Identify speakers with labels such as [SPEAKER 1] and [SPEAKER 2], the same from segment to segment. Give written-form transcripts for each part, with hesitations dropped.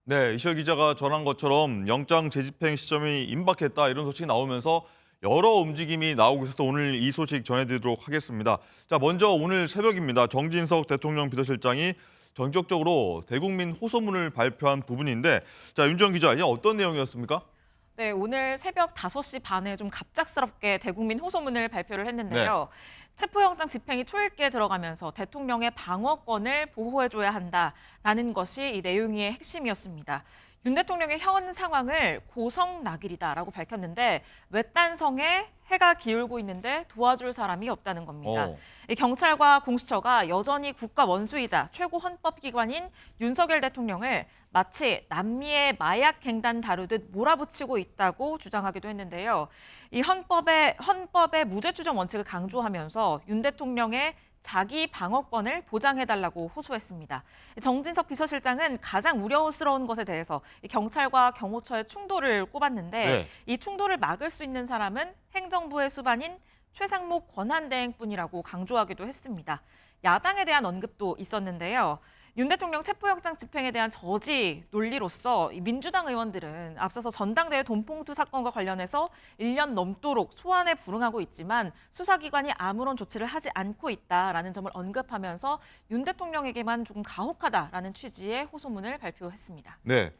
[SPEAKER 1] 네, 이시혁 기자가 전한 것처럼 영장 재집행 시점이 임박했다 이런 소식이 나오면서 여러 움직임이 나오고 있어서 오늘 이 소식 전해드리도록 하겠습니다. 자, 먼저 오늘 새벽입니다. 정진석 대통령 비서실장이 전격적으로 대국민 호소문을 발표한 부분인데, 자, 윤정 기자, 이게 어떤 내용이었습니까?
[SPEAKER 2] 네, 오늘 새벽 5시 반에 좀 갑작스럽게 대국민 호소문을 발표를 했는데요. 체포영장 집행이 초읽기에 들어가면서 대통령의 방어권을 보호해줘야 한다라는 것이 이 내용의 핵심이었습니다. 윤 대통령의 현 상황을 고성낙일이다라고 밝혔는데 외딴 성에 해가 기울고 있는데 도와줄 사람이 없다는 겁니다.
[SPEAKER 1] 어.
[SPEAKER 2] 이 경찰과 공수처가 여전히 국가 원수이자 최고 헌법기관인 윤석열 대통령을 마치 남미의 마약 갱단 다루듯 몰아붙이고 있다고 주장하기도 했는데요. 이 헌법의 무죄 추정 원칙을 강조하면서 윤 대통령의 자기 방어권을 보장해달라고 호소했습니다. 정진석 비서실장은 가장 우려스러운 것에 대해서 경찰과 경호처의 충돌을 꼽았는데
[SPEAKER 1] 네.
[SPEAKER 2] 이 충돌을 막을 수 있는 사람은 행정부의 수반인 최상목 권한대행뿐이라고 강조하기도 했습니다. 야당에 대한 언급도 있었는데요. 윤 대통령 체포영장 집행에 대한 저지 논리로서 민주당 의원들은 앞서서 전당대회 돈봉투 사건과 관련해서 1년 넘도록 소환에 불응하고 있지만 수사기관이 아무런 조치를 하지 않고 있다라는 점을 언급하면서 윤 대통령에게만 조금 가혹하다라는 취지의 호소문을 발표했습니다.
[SPEAKER 1] 네.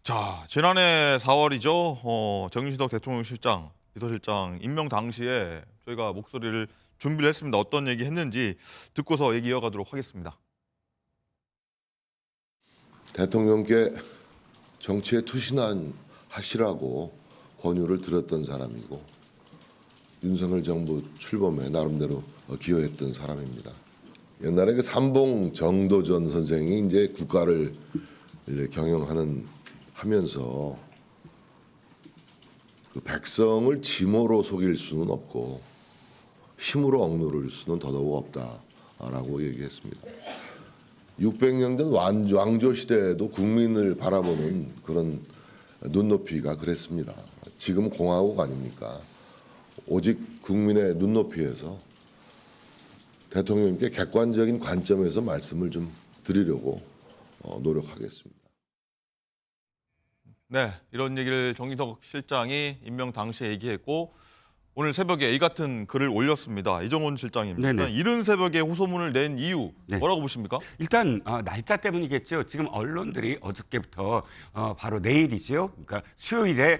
[SPEAKER 1] 자, 지난해 4월이죠. 정진석 대통령 실장, 비서실장 임명 당시에 저희가 목소리를 준비를 했습니다. 어떤 얘기 했는지 듣고서 얘기 이어가도록 하겠습니다.
[SPEAKER 3] 대통령께 정치에 투신하시라고 권유를 들었던 사람이고 윤석열 정부 출범에 나름대로 기여했던 사람입니다. 옛날에 그 삼봉 정도전 선생이 이제 국가를 하면서 그 백성을 짐으로 속일 수는 없고 힘으로 억누를 수는 더더욱 없다라고 얘기했습니다. 600년 전 왕조 시대에도 국민을 바라보는 그런 눈높이가 그랬습니다. 지금 공화국 아닙니까? 오직 국민의 눈높이에서 대통령님께 객관적인 관점에서 말씀을 좀 드리려고 노력하겠습니다.
[SPEAKER 1] 네, 이런 얘기를 정진석 실장이 임명 당시에 얘기했고 오늘 새벽에 이 같은 글을 올렸습니다. 이정훈 실장입니다.
[SPEAKER 4] 네네.
[SPEAKER 1] 일단 이른 새벽에 호소문을 낸 이유
[SPEAKER 4] 네.
[SPEAKER 1] 뭐라고 보십니까?
[SPEAKER 4] 일단 날짜 때문이겠죠. 지금 언론들이 어저께부터 바로 내일이죠. 그러니까 수요일에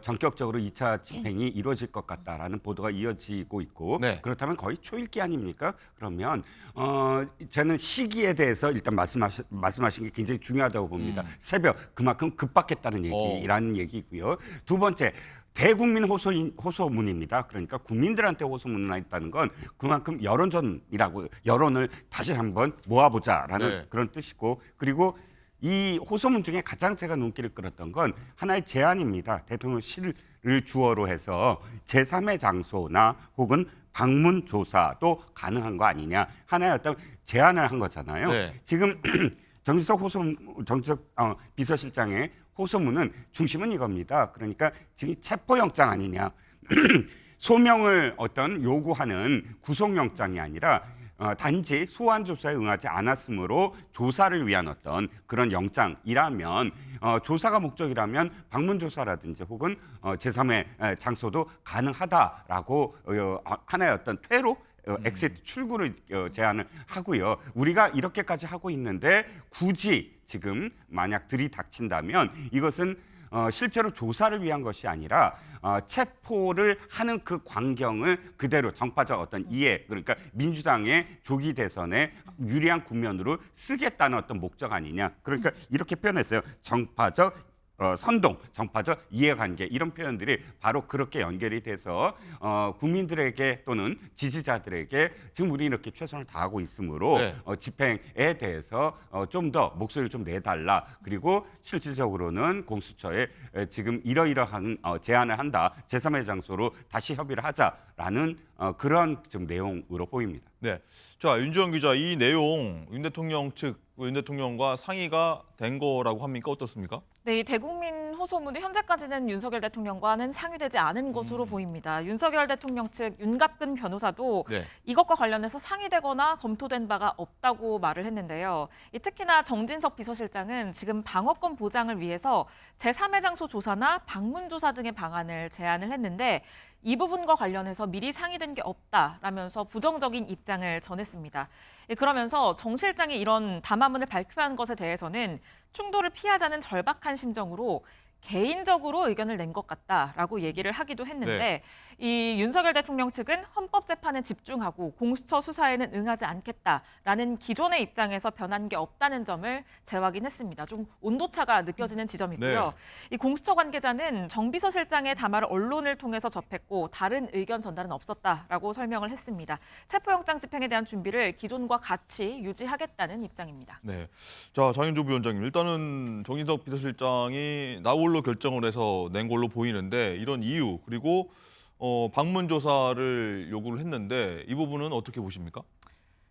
[SPEAKER 4] 전격적으로 2차 집행이 이루어질 것 같다라는 보도가 이어지고 있고
[SPEAKER 1] 네.
[SPEAKER 4] 그렇다면 거의 초읽기 아닙니까? 그러면 저는 시기에 대해서 일단 말씀하신 게 굉장히 중요하다고 봅니다. 새벽 그만큼 급박했다는 얘기라는 얘기고요. 두 번째. 대국민 호소문입니다. 그러니까 국민들한테 호소문을 했다는 건 그만큼 여론전이라고 여론을 다시 한번 모아보자라는
[SPEAKER 1] 네.
[SPEAKER 4] 그런 뜻이고 그리고 이 호소문 중에 가장 제가 눈길을 끌었던 건 하나의 제안입니다. 대통령실을 주어로 해서 제3의 장소나 혹은 방문 조사도 가능한 거 아니냐 하나의 어떤 제안을 한 거잖아요.
[SPEAKER 1] 네.
[SPEAKER 4] 지금 정진석 비서실장의 호소문은 중심은 이겁니다. 그러니까 지금 체포영장 아니냐. 소명을 어떤 요구하는 구속영장이 아니라 단지 소환 조사에 응하지 않았으므로 조사를 위한 어떤 그런 영장이라면 조사가 목적이라면 방문 조사라든지 혹은 제3의 장소도 가능하다라고 하나의 어떤 퇴로 엑시트 출구를 제안을 하고요. 우리가 이렇게까지 하고 있는데 굳이 지금 만약 들이닥친다면 이것은 실제로 조사를 위한 것이 아니라 체포를 하는 그 광경을 그대로 정파적 어떤 이해 그러니까 민주당의 조기 대선에 유리한 국면으로 쓰겠다는 어떤 목적 아니냐. 그러니까 이렇게 표현했어요. 정파적 선동, 정파적 이해관계 이런 표현들이 바로 그렇게 연결이 돼서 국민들에게 또는 지지자들에게 지금 우리 이렇게 최선을 다하고 있으므로
[SPEAKER 1] 네.
[SPEAKER 4] 집행에 대해서 좀 더 목소리를 좀 내달라. 그리고 실질적으로는 공수처에 지금 이러이러한 제안을 한다. 제3의 장소로 다시 협의를 하자라는 그런 좀 내용으로 보입니다.
[SPEAKER 1] 네. 자, 윤지영 기자, 이 내용 윤 대통령과 상의가 된 거라고 합니까? 어떻습니까?
[SPEAKER 2] 네, 이 대국민 호소문이 현재까지는 윤석열 대통령과는 상의되지 않은 것으로 보입니다. 윤석열 대통령 측 윤갑근 변호사도
[SPEAKER 1] 네.
[SPEAKER 2] 이것과 관련해서 상의되거나 검토된 바가 없다고 말을 했는데요. 특히나 정진석 비서실장은 지금 방어권 보장을 위해서 제3의 장소 조사나 방문 조사 등의 방안을 제안을 했는데 이 부분과 관련해서 미리 상의된 게 없다라면서 부정적인 입장을 전했습니다. 그러면서 정 실장이 이런 담화문을 발표한 것에 대해서는 충돌을 피하자는 절박한 심정으로 개인적으로 의견을 낸 것 같다라고 얘기를 하기도 했는데 이 윤석열 대통령 측은 헌법재판에 집중하고 공수처 수사에는 응하지 않겠다라는 기존의 입장에서 변한 게 없다는 점을 재확인했습니다. 좀 온도차가 느껴지는 지점이고요. 이 공수처 관계자는 정 비서실장의 담화를 언론을 통해서 접했고 다른 의견 전달은 없었다라고 설명을 했습니다. 체포영장 집행에 대한 준비를 기존과 같이 유지하겠다는 입장입니다.
[SPEAKER 1] 네. 자, 장윤조 위원장님. 일단은 정진석 비서실장이 나홀로 결정을 해서 낸 걸로 보이는데 이런 이유 그리고 방문 조사를 요구를 했는데 이 부분은 어떻게 보십니까?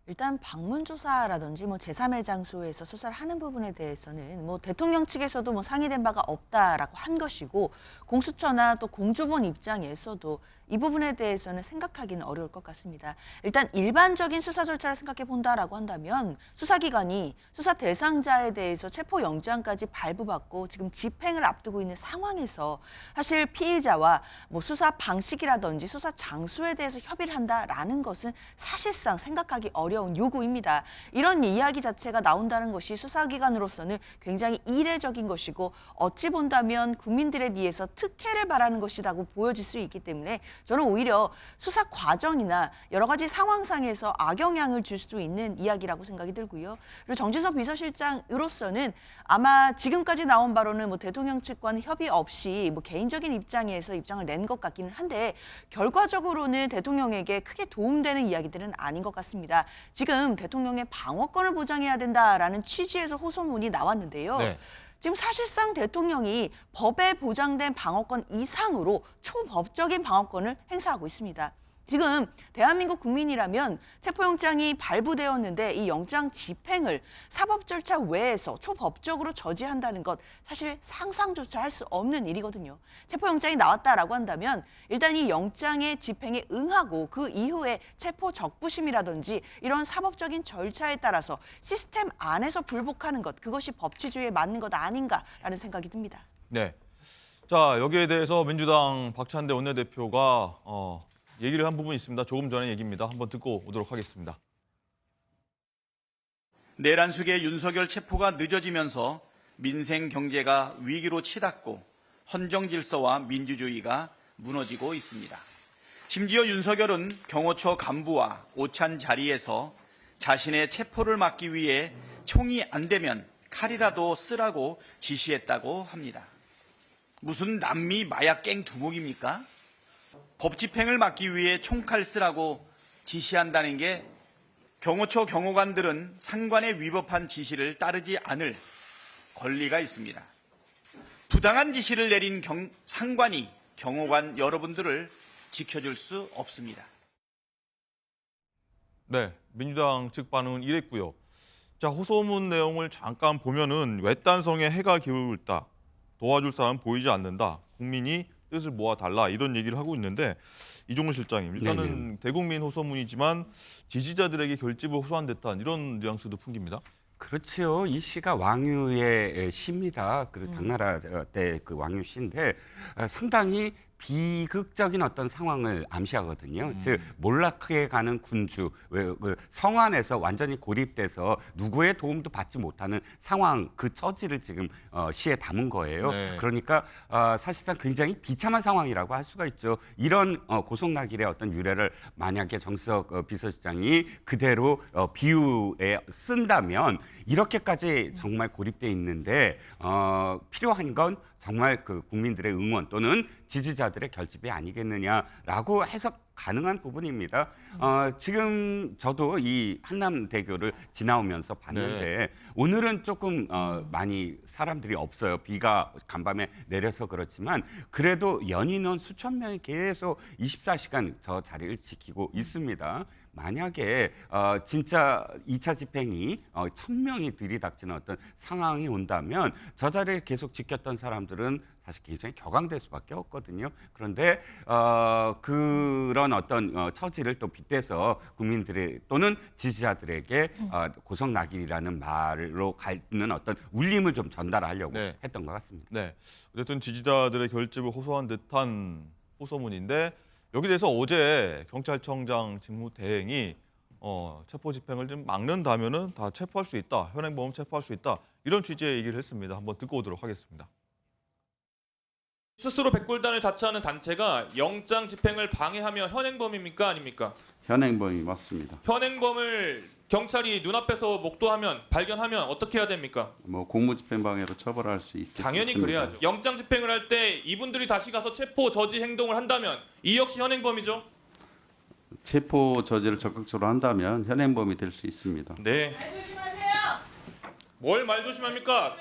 [SPEAKER 5] 일단 방문 조사라든지 뭐 제3의 장소에서 수사를 하는 부분에 대해서는 뭐 대통령 측에서도 뭐 상의된 바가 없다라고 한 것이고 공수처나 또 공조본 입장에서도 이 부분에 대해서는 생각하기는 어려울 것 같습니다. 일단 일반적인 수사 절차를 생각해 본다라고 한다면 수사기관이 수사 대상자에 대해서 체포영장까지 발부받고 지금 집행을 앞두고 있는 상황에서 사실 피의자와 뭐 수사 방식이라든지 수사 장소에 대해서 협의를 한다라는 것은 사실상 생각하기 어려운 요구입니다. 이런 이야기 자체가 나온다는 것이 수사기관으로서는 굉장히 이례적인 것이고 어찌 본다면 국민들에 비해서 특혜를 바라는 것이라고 보여질 수 있기 때문에 저는 오히려 수사 과정이나 여러 가지 상황상에서 악영향을 줄 수도 있는 이야기라고 생각이 들고요. 그리고 정진석 비서실장으로서는 아마 지금까지 나온 바로는 뭐 대통령 측과는 협의 없이 뭐 개인적인 입장에서 입장을 낸 것 같기는 한데 결과적으로는 대통령에게 크게 도움되는 이야기들은 아닌 것 같습니다. 지금 대통령의 방어권을 보장해야 된다라는 취지에서 호소문이 나왔는데요.
[SPEAKER 1] 네.
[SPEAKER 5] 지금 사실상 대통령이 법에 보장된 방어권 이상으로 초법적인 방어권을 행사하고 있습니다. 지금 대한민국 국민이라면 체포영장이 발부되었는데 이 영장 집행을 사법 절차 외에서 초법적으로 저지한다는 것 사실 상상조차 할 수 없는 일이거든요. 체포영장이 나왔다라고 한다면 일단 이 영장의 집행에 응하고 그 이후에 체포 적부심이라든지 이런 사법적인 절차에 따라서 시스템 안에서 불복하는 것 그것이 법치주의에 맞는 것 아닌가라는 생각이 듭니다.
[SPEAKER 1] 네. 자, 여기에 대해서 민주당 박찬대 원내대표가 얘기를 한 부분이 있습니다. 조금 전에 얘기입니다. 한번 듣고 오도록 하겠습니다.
[SPEAKER 6] 내란 속의 윤석열 체포가 늦어지면서 민생 경제가 위기로 치닫고 헌정 질서와 민주주의가 무너지고 있습니다. 심지어 윤석열은 경호처 간부와 오찬 자리에서 자신의 체포를 막기 위해 총이 안 되면 칼이라도 쓰라고 지시했다고 합니다. 무슨 남미 마약갱 두목입니까? 법 집행을 막기 위해 총칼 쓰라고 지시한다는 게 경호처 경호관들은 상관에 위법한 지시를 따르지 않을 권리가 있습니다. 부당한 지시를 내린 상관이 경호관 여러분들을 지켜줄 수 없습니다.
[SPEAKER 1] 네, 민주당 측 반응은 이랬고요. 자, 호소문 내용을 잠깐 보면은 외딴성에 해가 기울고 있다. 도와줄 사람 보이지 않는다. 국민이 뜻을 모아달라 이런 얘기를 하고 있는데 이종훈 실장님 일단은 대국민 호소문이지만 지지자들에게 결집을 호소한 듯한 이런 뉘앙스도 풍깁니다.
[SPEAKER 4] 그렇지요. 이 시가 왕유의 시입니다. 그 당나라 때 그 왕유 시인데 상당히 비극적인 어떤 상황을 암시하거든요. 즉 몰락해 가는 군주, 그 성안에서 완전히 고립돼서 누구의 도움도 받지 못하는 상황, 그 처지를 지금 시에 담은 거예요.
[SPEAKER 1] 네.
[SPEAKER 4] 그러니까 사실상 굉장히 비참한 상황이라고 할 수가 있죠. 이런 고속나길의 어떤 유래를 만약에 정석 비서실장이 그대로 비유에 쓴다면 이렇게까지 정말 고립돼 있는데 필요한 건 정말 그 국민들의 응원 또는 지지자들의 결집이 아니겠느냐라고 해석 가능한 부분입니다. 지금 저도 이 한남대교를 지나오면서 봤는데 오늘은 조금 많이 사람들이 없어요. 비가 간밤에 내려서 그렇지만 그래도 연인원 수천 명이 계속 24시간 저 자리를 지키고 있습니다. 만약에 진짜 2차 집행이 1000명이 들이닥치는 어떤 상황이 온다면 저 자리를 계속 지켰던 사람들은 사실 굉장히 격앙될 수밖에 없거든요. 그런데 그런 어떤 처지를 또 빗대서 국민들의 또는 지지자들에게 고성낙인이라는 말로 갖는 어떤 울림을 좀 전달하려고
[SPEAKER 1] 네.
[SPEAKER 4] 했던 것 같습니다.
[SPEAKER 1] 네. 어쨌든 지지자들의 결집을 호소한 듯한 호소문인데 여기 대해서 어제 경찰청장 직무대행이 체포 집행을 좀 막는다면은 다 체포할 수 있다. 현행범 체포할 수 있다. 이런 취지의 얘기를 했습니다. 한번 듣고 오도록 하겠습니다.
[SPEAKER 7] 스스로 백골단을 자처하는 단체가 영장 집행을 방해하면 현행범입니까 아닙니까?
[SPEAKER 8] 현행범이 맞습니다.
[SPEAKER 7] 현행범을 경찰이 눈앞에서 목도하면 발견하면 어떻게 해야 됩니까?
[SPEAKER 8] 뭐 공무집행방해로 처벌할 수 있겠습니다.
[SPEAKER 7] 당연히 그래야죠. 영장 집행을 할 때 이분들이 다시 가서 체포 저지 행동을 한다면 이 역시 현행범이죠.
[SPEAKER 8] 체포 저지를 적극적으로 한다면 현행범이 될 수 있습니다.
[SPEAKER 7] 네. 말 조심하세요. 뭘 말 조심합니까?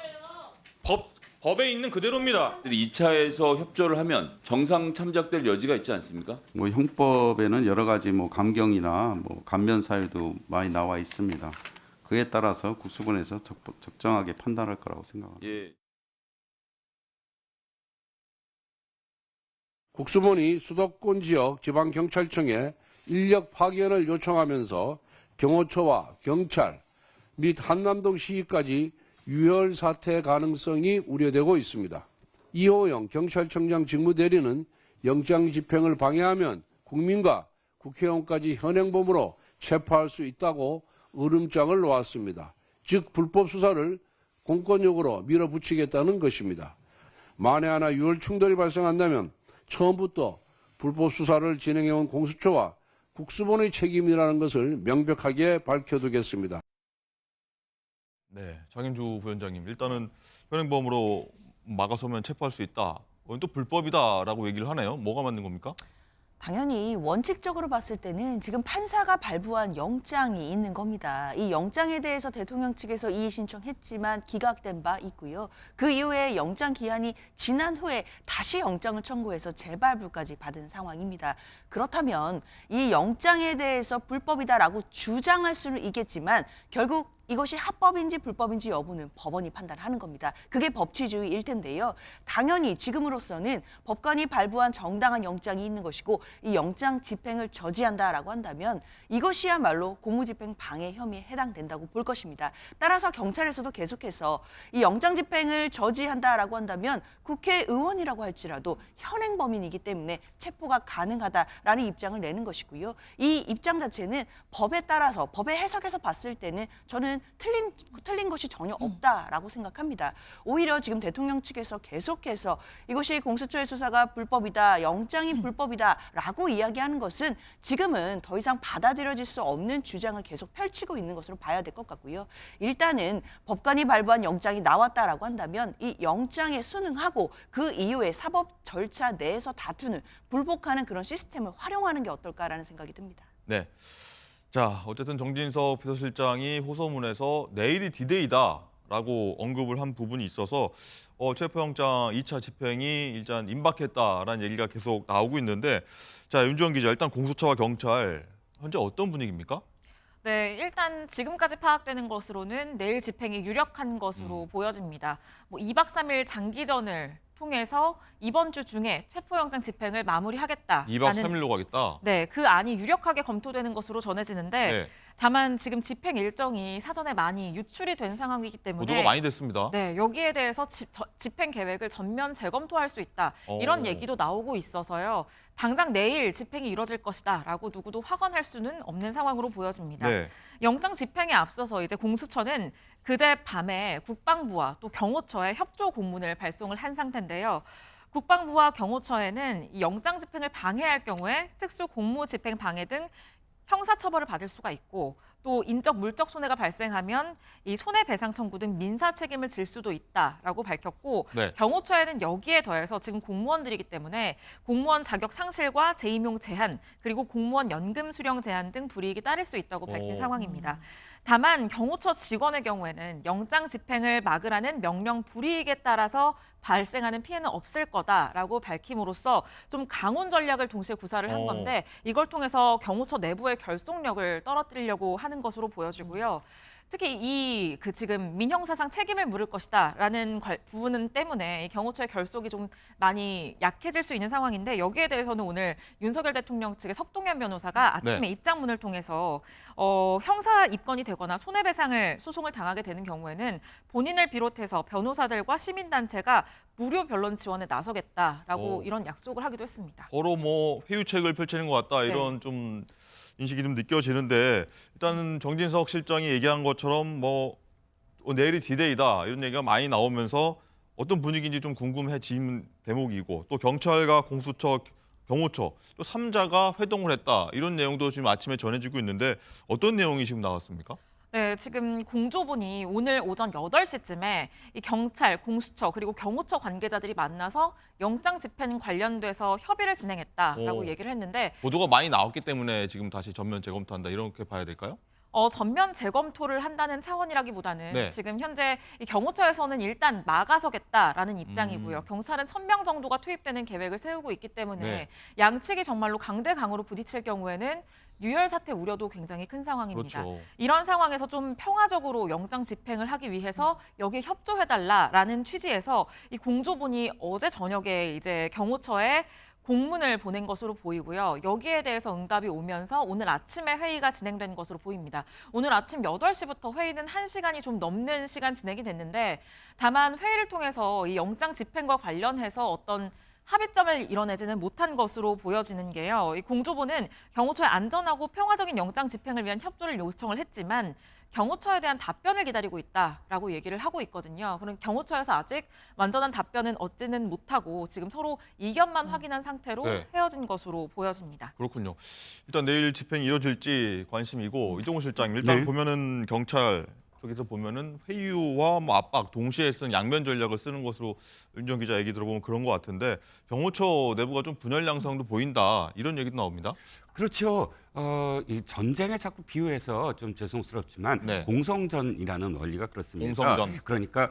[SPEAKER 7] 법에 있는 그대로입니다.
[SPEAKER 9] 2차에서 협조를 하면 정상 참작될 여지가 있지 않습니까?
[SPEAKER 8] 뭐 형법에는 여러 가지 뭐 감경이나 뭐 감면 사유도 많이 나와 있습니다. 그에 따라서 국수본에서 적정하게 판단할 거라고 생각합니다.
[SPEAKER 9] 예.
[SPEAKER 10] 국수본이 수도권 지역 지방경찰청에 인력 파견을 요청하면서 경호처와 경찰 및 한남동 시위까지 유혈 사태 가능성이 우려되고 있습니다. 이호영 경찰청장 직무대리는 영장 집행을 방해하면 국민과 국회의원까지 현행범으로 체포할 수 있다고 으름장을 놓았습니다. 즉 불법 수사를 공권력으로 밀어붙이겠다는 것입니다. 만에 하나 유혈 충돌이 발생한다면 처음부터 불법 수사를 진행해온 공수처와 국수본의 책임이라는 것을 명백하게 밝혀두겠습니다.
[SPEAKER 1] 네, 장인주 부위원장님. 일단은 현행범으로 막아서면 체포할 수 있다. 이건 또 불법이다라고 얘기를 하네요. 뭐가 맞는 겁니까?
[SPEAKER 5] 당연히 원칙적으로 봤을 때는 지금 판사가 발부한 영장이 있는 겁니다. 이 영장에 대해서 대통령 측에서 이의 신청했지만 기각된 바 있고요. 그 이후에 영장 기한이 지난 후에 다시 영장을 청구해서 재발부까지 받은 상황입니다. 그렇다면 이 영장에 대해서 불법이다라고 주장할 수는 있겠지만 결국 이것이 합법인지 불법인지 여부는 법원이 판단하는 겁니다. 그게 법치주의일 텐데요. 당연히 지금으로서는 법관이 발부한 정당한 영장이 있는 것이고 이 영장 집행을 저지한다라고 한다면 이것이야말로 공무집행 방해 혐의에 해당된다고 볼 것입니다. 따라서 경찰에서도 계속해서 이 영장 집행을 저지한다라고 한다면 국회의원이라고 할지라도 현행범인이기 때문에 체포가 가능하다라는 입장을 내는 것이고요. 이 입장 자체는 법에 따라서 법의 해석에서 봤을 때는 저는 틀린 것이 전혀 없다라고 생각합니다. 오히려 지금 대통령 측에서 계속해서 이것이 공수처의 수사가 불법이다, 영장이 불법이다라고 이야기하는 것은 지금은 더 이상 받아들여질 수 없는 주장을 계속 펼치고 있는 것으로 봐야 될 것 같고요. 일단은 법관이 발부한 영장이 나왔다라고 한다면 이 영장에 순응하고 그 이후에 사법 절차 내에서 다투는 불복하는 그런 시스템을 활용하는 게 어떨까라는 생각이 듭니다.
[SPEAKER 1] 네. 자, 어쨌든 정진석 비서실장이 호소문에서 내일이 디데이다라고 언급을 한 부분이 있어서 체포영장 2차 집행이 일단 임박했다라는 얘기가 계속 나오고 있는데 자, 윤주원 기자, 일단 공수처와 경찰 현재 어떤 분위기입니까?
[SPEAKER 2] 네, 일단 지금까지 파악되는 것으로는 내일 집행이 유력한 것으로 보여집니다. 2박 3일 장기전을 통해서 이번 주 중에 체포영장 집행을 마무리하겠다라는
[SPEAKER 1] 2박 3일로 가겠다.
[SPEAKER 2] 네, 그 안이 유력하게 검토되는 것으로 전해지는데
[SPEAKER 1] 네.
[SPEAKER 2] 다만 지금 집행 일정이 사전에 많이 유출이 된 상황이기 때문에
[SPEAKER 1] 보도가 많이 됐습니다.
[SPEAKER 2] 네, 여기에 대해서 집행 계획을 전면 재검토할 수 있다. 이런 얘기도 나오고 있어서요. 당장 내일 집행이 이뤄질 것이다라고 누구도 확언할 수는 없는 상황으로 보여집니다.
[SPEAKER 1] 네.
[SPEAKER 2] 영장 집행에 앞서서 이제 공수처는 그제 밤에 국방부와 또 경호처에 협조 공문을 발송을 한 상태인데요. 국방부와 경호처에는 이 영장 집행을 방해할 경우에 특수 공무 집행 방해 등 형사처벌을 받을 수가 있고 또 인적 물적 손해가 발생하면 이 손해배상 청구 등 민사 책임을 질 수도 있다라고 밝혔고
[SPEAKER 1] 네.
[SPEAKER 2] 경호처에는 여기에 더해서 지금 공무원들이기 때문에 공무원 자격 상실과 재임용 제한 그리고 공무원 연금 수령 제한 등 불이익이 따를 수 있다고 밝힌 상황입니다. 다만 경호처 직원의 경우에는 영장 집행을 막으라는 명령 불이익에 따라서 발생하는 피해는 없을 거다라고 밝힘으로써 좀 강온 전략을 동시에 구사를 한 건데 이걸 통해서 경호처 내부의 결속력을 떨어뜨리려고 하는 것으로 보여지고요. 특히 이 지금 민형사상 책임을 물을 것이다라는 부분 때문에 이 경호처의 결속이 좀 많이 약해질 수 있는 상황인데 여기에 대해서는 오늘 윤석열 대통령 측의 석동현 변호사가 아침에
[SPEAKER 1] 네.
[SPEAKER 2] 입장문을 통해서 형사 입건이 되거나 손해배상을 소송을 당하게 되는 경우에는 본인을 비롯해서 변호사들과 시민단체가 무료 변론 지원에 나서겠다라고 이런 약속을 하기도 했습니다.
[SPEAKER 1] 서로 뭐 회유책을 펼치는 것 같다 이런 좀 인식이 좀 느껴지는데 일단은 정진석 실장이 얘기한 것처럼 뭐 내일이 디데이다 이런 얘기가 많이 나오면서 어떤 분위기인지 좀 궁금해진 대목이고 또 경찰과 공수처, 경호처 또 3자가 회동을 했다 이런 내용도 지금 아침에 전해지고 있는데 어떤 내용이 지금 나왔습니까?
[SPEAKER 2] 네, 지금 공조본이 오늘 오전 8시쯤에 이 경찰, 공수처 그리고 경호처 관계자들이 만나서 영장 집행 관련돼서 협의를 진행했다라고 얘기를 했는데
[SPEAKER 1] 보도가 많이 나왔기 때문에 지금 다시 전면 재검토한다 이렇게 봐야 될까요?
[SPEAKER 2] 전면 재검토를 한다는 차원이라기보다는
[SPEAKER 1] 네.
[SPEAKER 2] 지금 현재 이 경호처에서는 일단 막아서겠다라는 입장이고요. 경찰은 1,000명 정도가 투입되는 계획을 세우고 있기 때문에
[SPEAKER 1] 네.
[SPEAKER 2] 양측이 정말로 강대강으로 부딪힐 경우에는 유혈 사태 우려도 굉장히 큰 상황입니다.
[SPEAKER 1] 그렇죠.
[SPEAKER 2] 이런 상황에서 좀 평화적으로 영장 집행을 하기 위해서 여기에 협조해달라라는 취지에서 이 공조본이 어제 저녁에 이제 경호처에 공문을 보낸 것으로 보이고요. 여기에 대해서 응답이 오면서 오늘 아침에 회의가 진행된 것으로 보입니다. 오늘 아침 8시부터 회의는 1시간이 좀 넘는 시간 진행이 됐는데 다만 회의를 통해서 이 영장 집행과 관련해서 어떤 합의점을 이뤄내지는 못한 것으로 보여지는 게요. 이 공조본은 경호처의 안전하고 평화적인 영장 집행을 위한 협조를 요청을 했지만 경호처에 대한 답변을 기다리고 있다라고 얘기를 하고 있거든요. 그럼 경호처에서 아직 완전한 답변은 얻지는 못하고 지금 서로 이견만 확인한 상태로
[SPEAKER 1] 네.
[SPEAKER 2] 헤어진 것으로 보여집니다.
[SPEAKER 1] 그렇군요. 일단 내일 집행이 이뤄질지 관심이고 이동훈 실장 일단
[SPEAKER 4] 네.
[SPEAKER 1] 보면은 경찰 쪽에서 보면은 회유와 뭐 압박 동시에 쓰는 양면 전략을 쓰는 것으로 윤정 기자 얘기 들어보면 그런 것 같은데 경호처 내부가 좀 분열 양상도 보인다 이런 얘기도 나옵니다.
[SPEAKER 4] 그렇죠. 이 전쟁에 자꾸 비유해서 좀 죄송스럽지만
[SPEAKER 1] 네.
[SPEAKER 4] 공성전이라는 원리가 그렇습니다.
[SPEAKER 1] 공성전.
[SPEAKER 4] 그러니까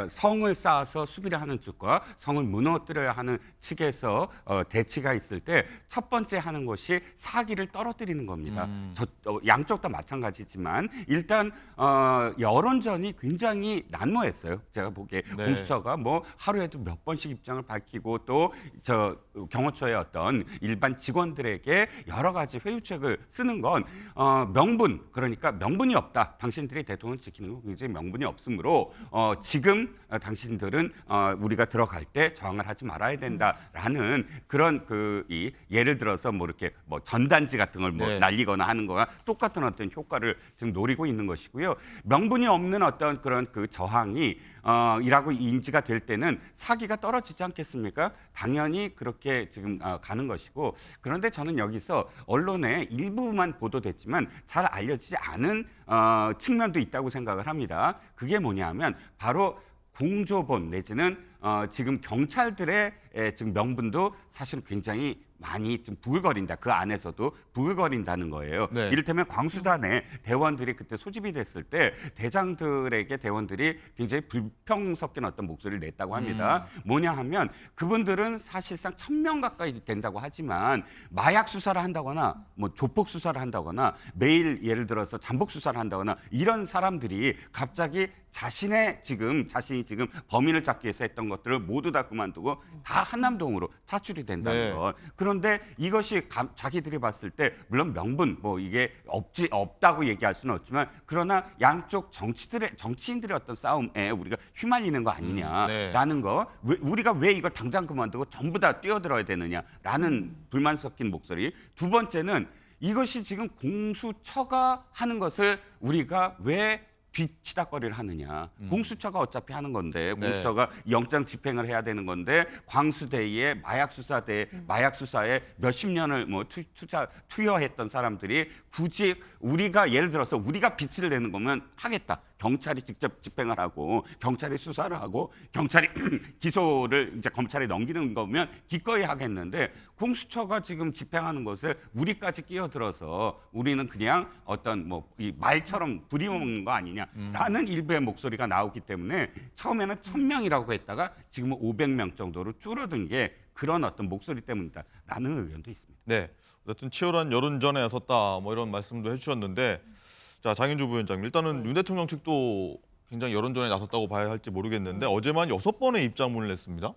[SPEAKER 4] 성을 쌓아서 수비를 하는 쪽과 성을 무너뜨려야 하는 측에서 대치가 있을 때 첫 번째 하는 것이 사기를 떨어뜨리는 겁니다. 양쪽 다 마찬가지지만 일단 여론전이 굉장히 난무했어요. 제가 보기에
[SPEAKER 1] 네.
[SPEAKER 4] 공수처가 뭐 하루에도 몇 번씩 입장을 밝히고 또 경호처의 어떤 일반 직원들에게 여러 가지 회유책을 쓰는 건 명분, 그러니까 명분이 없다. 당신들이 대통령을 지키는 건 굉장히 명분이 없으므로 지금 당신들은 우리가 들어갈 때 저항을 하지 말아야 된다라는 그런 예를 들어서 뭐 이렇게 뭐 전단지 같은 걸 뭐
[SPEAKER 1] 네.
[SPEAKER 4] 날리거나 하는 거와 똑같은 어떤 효과를 지금 노리고 있는 것이고요. 명분이 없는 어떤 그런 그 저항이 이라고 인지가 될 때는 사기가 떨어지지 않겠습니까? 당연히 그렇게 지금 가는 것이고, 그런데 저는 여기서 언론에 일부만 보도됐지만 잘 알려지지 않은 측면도 있다고 생각을 합니다. 그게 뭐냐면 바로 공조본 내지는 지금 경찰들의 지금 명분도 사실 굉장히 많이 좀 부글거린다. 그 안에서도 부글거린다는 거예요.
[SPEAKER 1] 네.
[SPEAKER 4] 이를테면 광수단에 대원들이 그때 소집이 됐을 때 대장들에게 대원들이 굉장히 불평 섞인 어떤 목소리를 냈다고 합니다. 뭐냐 하면 그분들은 사실상 1,000명 가까이 된다고 하지만 마약 수사를 한다거나 뭐 조폭 수사를 한다거나 매일 예를 들어서 잠복 수사를 한다거나 이런 사람들이 갑자기 자신이 지금 범인을 잡기 위해서 했던 것들을 모두 다 그만두고 다 한남동으로 차출이 된다는
[SPEAKER 1] 네.
[SPEAKER 4] 것. 그런데 이것이 자기들이 봤을 때 물론 명분 뭐 이게 없다고 얘기할 수는 없지만 그러나 양쪽 정치인들의 어떤 싸움에 우리가 휘말리는 거 아니냐라는 거. 우리가 왜 이걸 당장 그만두고 전부 다 뛰어들어야 되느냐라는 불만 섞인 목소리. 두 번째는 이것이 지금 공수처가 하는 것을 우리가 왜 뒤치다거리를 하느냐. 공수처가 어차피 하는 건데 공수처가 영장 집행을 해야 되는 건데 광수대의 마약 수사에 몇십 년을 뭐 투여했던 사람들이 굳이 우리가 예를 들어서 우리가 빛을 내는 거면 하겠다. 경찰이 직접 집행을 하고 경찰이 수사를 하고 경찰이 기소를 이제 검찰에 넘기는 거면 기꺼이 하겠는데 공수처가 지금 집행하는 것에 우리까지 끼어들어서 우리는 그냥 어떤 뭐 이 말처럼 부리먹는 거 아니냐라는 일부의 목소리가 나오기 때문에 처음에는 1,000명이라고 했다가 지금은 500명 정도로 줄어든 게 그런 어떤 목소리 때문이다라는 의견도 있습니다.
[SPEAKER 1] 네, 어쨌든 치열한 여론전에 섰다 뭐 이런 말씀도 해주셨는데 자, 장윤주 부위원장님, 일단은 윤 대통령 측도 굉장히 여론전에 나섰다고 봐야 할지 모르겠는데 어제만 6번의 입장문을 냈습니다.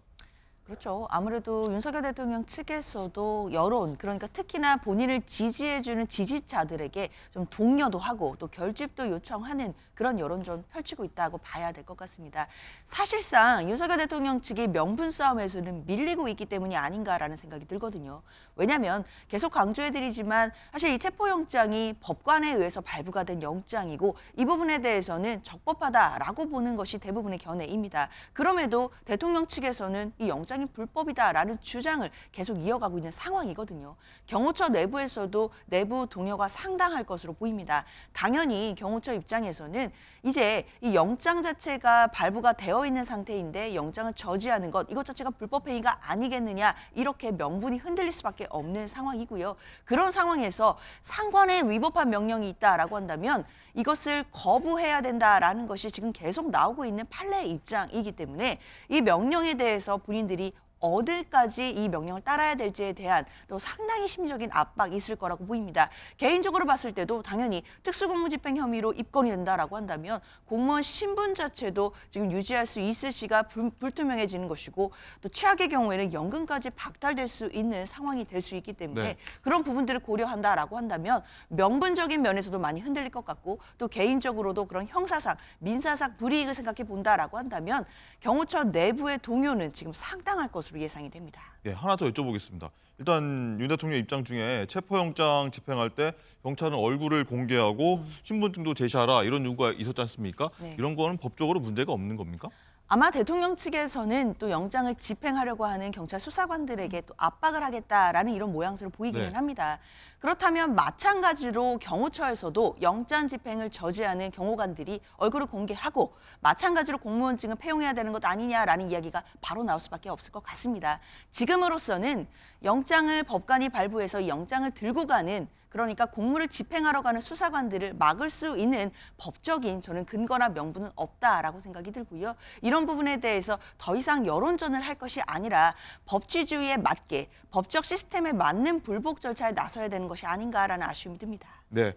[SPEAKER 5] 그렇죠. 아무래도 윤석열 대통령 측에서도 여론, 그러니까 특히나 본인을 지지해주는 지지자들에게 좀 독려도 하고 또 결집도 요청하는 그런 여론전 펼치고 있다고 봐야 될 것 같습니다. 사실상 윤석열 대통령 측이 명분 싸움에서는 밀리고 있기 때문이 아닌가라는 생각이 들거든요. 왜냐하면 계속 강조해드리지만 사실 이 체포영장이 법관에 의해서 발부가 된 영장이고 이 부분에 대해서는 적법하다라고 보는 것이 대부분의 견해입니다. 그럼에도 대통령 측에서는 이 영장이 불법이다라는 주장을 계속 이어가고 있는 상황이거든요. 경호처 내부에서도 내부 동요가 상당할 것으로 보입니다. 당연히 경호처 입장에서는 이제 이 영장 자체가 발부가 되어 있는 상태인데 영장을 저지하는 것, 이것 자체가 불법 행위가 아니겠느냐, 이렇게 명분이 흔들릴 수밖에 없는 상황이고요. 그런 상황에서 상관에 위법한 명령이 있다라고 한다면 이것을 거부해야 된다라는 것이 지금 계속 나오고 있는 판례의 입장이기 때문에 이 명령에 대해서 본인들이 어디까지 이 명령을 따라야 될지에 대한 또 상당히 심리적인 압박이 있을 거라고 보입니다. 개인적으로 봤을 때도 당연히 특수공무집행 혐의로 입건이 된다라고 한다면 공무원 신분 자체도 지금 유지할 수 있을 시가 불투명해지는 것이고 또 최악의 경우에는 연금까지 박탈될 수 있는 상황이 될 수 있기 때문에
[SPEAKER 1] 네.
[SPEAKER 5] 그런 부분들을 고려한다라고 한다면 명분적인 면에서도 많이 흔들릴 것 같고 또 개인적으로도 그런 형사상, 민사상 불이익을 생각해 본다라고 한다면 경호처 내부의 동요는 지금 상당할 것으로 예상이 됩니다.
[SPEAKER 1] 네, 하나 더 여쭤보겠습니다. 일단 윤 대통령 입장 중에 체포영장 집행할 때 경찰은 얼굴을 공개하고 신분증도 제시하라 이런 요구가 있었지 않습니까?
[SPEAKER 5] 네.
[SPEAKER 1] 이런 거는 법적으로 문제가 없는 겁니까?
[SPEAKER 5] 아마 대통령 측에서는 또 영장을 집행하려고 하는 경찰 수사관들에게 또 압박을 하겠다라는 이런 모양새로 보이기는
[SPEAKER 1] 네.
[SPEAKER 5] 합니다. 그렇다면 마찬가지로 경호처에서도 영장 집행을 저지하는 경호관들이 얼굴을 공개하고 마찬가지로 공무원증을 폐용해야 되는 것 아니냐라는 이야기가 바로 나올 수밖에 없을 것 같습니다. 지금으로서는 영장을 법관이 발부해서 이 영장을 들고 가는, 그러니까 공무를 집행하러 가는 수사관들을 막을 수 있는 법적인 저는 근거나 명분은 없다라고 생각이 들고요. 이런 부분에 대해서 더 이상 여론전을 할 것이 아니라 법치주의에 맞게 법적 시스템에 맞는 불복 절차에 나서야 되는 것이 아닌가라는 아쉬움이 듭니다.
[SPEAKER 1] 네.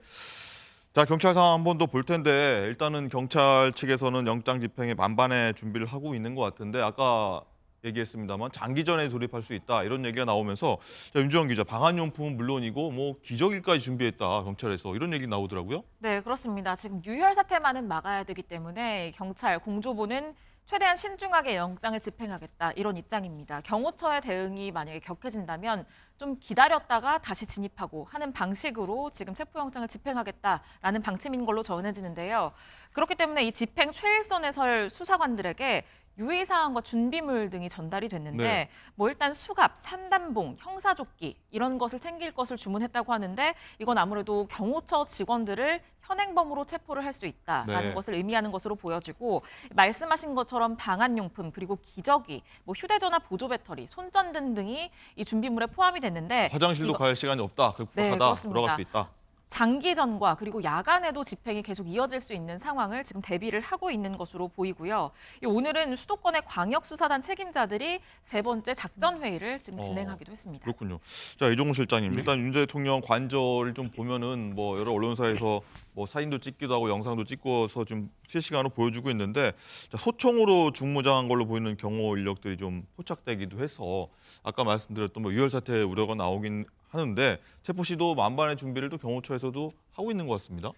[SPEAKER 1] 자, 경찰 상황 한 번 더 볼 텐데 일단은 경찰 측에서는 영장 집행에 만반의 준비를 하고 있는 것 같은데 아까 얘기했습니다만 장기전에 돌입할 수 있다 이런 얘기가 나오면서 자, 윤주영 기자, 방한용품은 물론이고 뭐 기저귀까지 준비했다 경찰에서 이런 얘기 나오더라고요.
[SPEAKER 2] 네, 그렇습니다. 지금 유혈 사태만은 막아야 되기 때문에 경찰 공조부는 최대한 신중하게 영장을 집행하겠다 이런 입장입니다. 경호처의 대응이 만약에 격해진다면 좀 기다렸다가 다시 진입하고 하는 방식으로 지금 체포영장을 집행하겠다라는 방침인 걸로 전해지는데요. 그렇기 때문에 이 집행 최일선에 설 수사관들에게 유의사항과 준비물 등이 전달이 됐는데
[SPEAKER 1] 네.
[SPEAKER 2] 뭐 일단 수갑, 산단봉, 형사조끼 이런 것을 챙길 것을 주문했다고 하는데 이건 아무래도 경호처 직원들을 현행범으로 체포를 할 수 있다라는
[SPEAKER 1] 네.
[SPEAKER 2] 것을 의미하는 것으로 보여지고 말씀하신 것처럼 방한용품 그리고 기저귀, 뭐 휴대전화 보조 배터리, 손전등 등이 이 준비물에 포함이 됐는데
[SPEAKER 1] 화장실도
[SPEAKER 2] 이거-
[SPEAKER 1] 갈 시간이 없다.
[SPEAKER 2] 네,
[SPEAKER 1] 급하다.
[SPEAKER 2] 그렇습니다.
[SPEAKER 1] 돌아갈 수도 있다.
[SPEAKER 2] 장기전과 그리고 야간에도 집행이 계속 이어질 수 있는 상황을 지금 대비를 하고 있는 것으로 보이고요. 오늘은 수도권의 광역수사단 책임자들이 세 번째 작전 회의를 지금 진행하기도 했습니다.
[SPEAKER 1] 그렇군요. 자, 이종훈 실장님, 일단 윤 대통령 관절을 좀 보면은 뭐 여러 언론사에서 뭐 사진도 찍기도 하고 영상도 찍고서 좀 실시간으로 보여주고 있는데 자, 소총으로 중무장한 걸로 보이는 경호 인력들이 좀 포착되기도 해서 아까 말씀드렸던 뭐 유혈 사태 우려가 나오긴 하는데 체포 시도 만반의 준비를 또 경호처에서도 하고 있는 것 같습니다.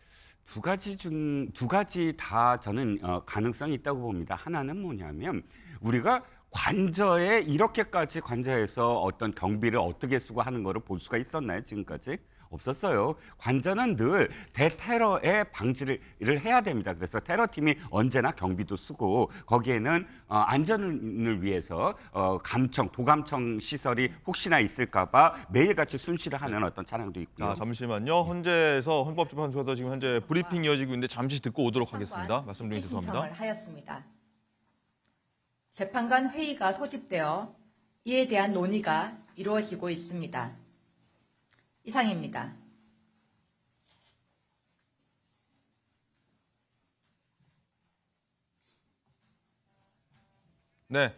[SPEAKER 4] 두 가지 다 저는 가능성이 있다고 봅니다. 하나는 뭐냐면 우리가 관저에 이렇게까지 관저에서 어떤 경비를 어떻게 쓰고 하는 거를 볼 수가 있었나요? 지금까지? 없었어요. 관저는 늘 대테러의 방지를 해야 됩니다. 그래서 테러팀이 언제나 경비도 쓰고 거기에는 안전을 위해서 도감청 시설이 혹시나 있을까봐 매일같이 순시를 하는 어떤 차량도 있고요.
[SPEAKER 1] 자, 잠시만요. 헌재에서 헌법재판소에서 지금 현재 브리핑 이어지고 있는데 잠시 듣고 오도록 하겠습니다. 말씀 중에 죄송합니다.
[SPEAKER 11] 신청을 하였습니다. 재판관 회의가 소집되어 이에 대한 논의가 이루어지고 있습니다. 이상입니다.
[SPEAKER 1] 네.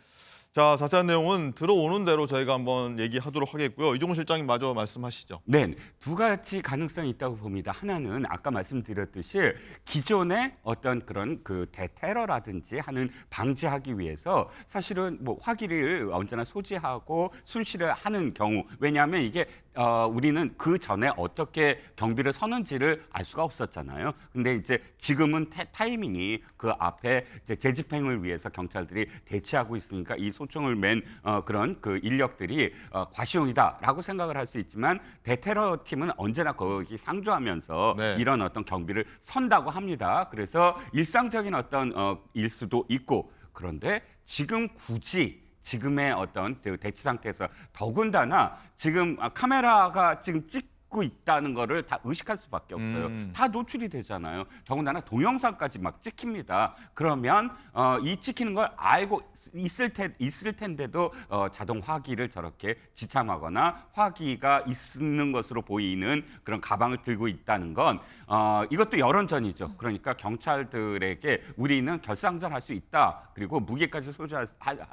[SPEAKER 1] 자, 자세한 내용은 들어오는 대로 저희가 한번 얘기하도록 하겠고요. 이종훈 실장님 마저 말씀하시죠.
[SPEAKER 4] 네, 두 가지 가능성이 있다고 봅니다. 하나는 아까 말씀드렸듯이 기존의 어떤 그런 그 대테러라든지 하는 방지하기 위해서 사실은 뭐 화기를 언제나 소지하고 순시를 하는 경우, 왜냐하면 이게 우리는 그 전에 어떻게 경비를 서는지를 알 수가 없었잖아요. 근데 이제 지금은 타이밍이 그 앞에 이제 재집행을 위해서 경찰들이 대치하고 있으니까 이 소총을 맨 그런 그 인력들이 과시용이다라고 생각을 할 수 있지만 대테러 팀은 언제나 거기 상주하면서
[SPEAKER 1] 네.
[SPEAKER 4] 이런 어떤 경비를 선다고 합니다. 그래서 일상적인 어떤 일 수도 있고, 그런데 지금 굳이 지금의 어떤 대치 상태에서 더군다나 지금 카메라가 지금 찍고 있다는 거를 다 의식할 수밖에 없어요. 다 노출이 되잖아요. 더군다나 동영상까지 막 찍힙니다. 그러면 이 찍히는 걸 알고 있을 텐데도 자동 화기를 저렇게 지참하거나 화기가 있는 것으로 보이는 그런 가방을 들고 있다는 건 이것도 여론전이죠. 그러니까 경찰들에게 우리는 결상전할 수 있다. 그리고 무기까지 소지할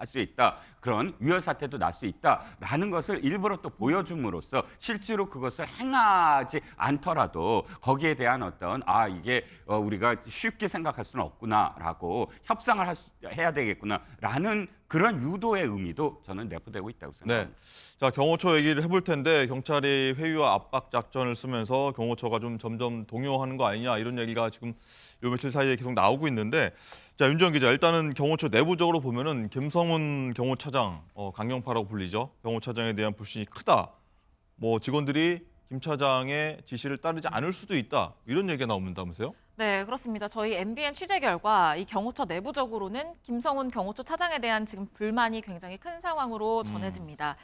[SPEAKER 4] 수 있다. 그런 위헌 사태도 날 수 있다라는 것을 일부러 또 보여줌으로써 실제로 그것을 행하지 않더라도 거기에 대한 어떤 이게 우리가 쉽게 생각할 수는 없구나라고 협상을 해야 되겠구나라는 그런 유도의 의미도 저는 내포되고 있다고 생각합니다.
[SPEAKER 1] 네. 자, 경호처 얘기를 해볼 텐데 경찰이 회유와 압박 작전을 쓰면서 경호처가 좀 점점 동요하는 거 아니냐 이런 얘기가 지금 요 며칠 사이에 계속 나오고 있는데, 자, 윤지원 기자, 일단은 경호처 내부적으로 보면은 김성훈 경호차장, 강경파라고 불리죠. 경호차장에 대한 불신이 크다. 뭐 직원들이 김 차장의 지시를 따르지 않을 수도 있다. 이런 얘기가 나온다면서요?
[SPEAKER 2] 네, 그렇습니다. 저희 MBN 취재 결과 이 경호처 내부적으로는 김성훈 경호처 차장에 대한 지금 불만이 굉장히 큰 상황으로 전해집니다.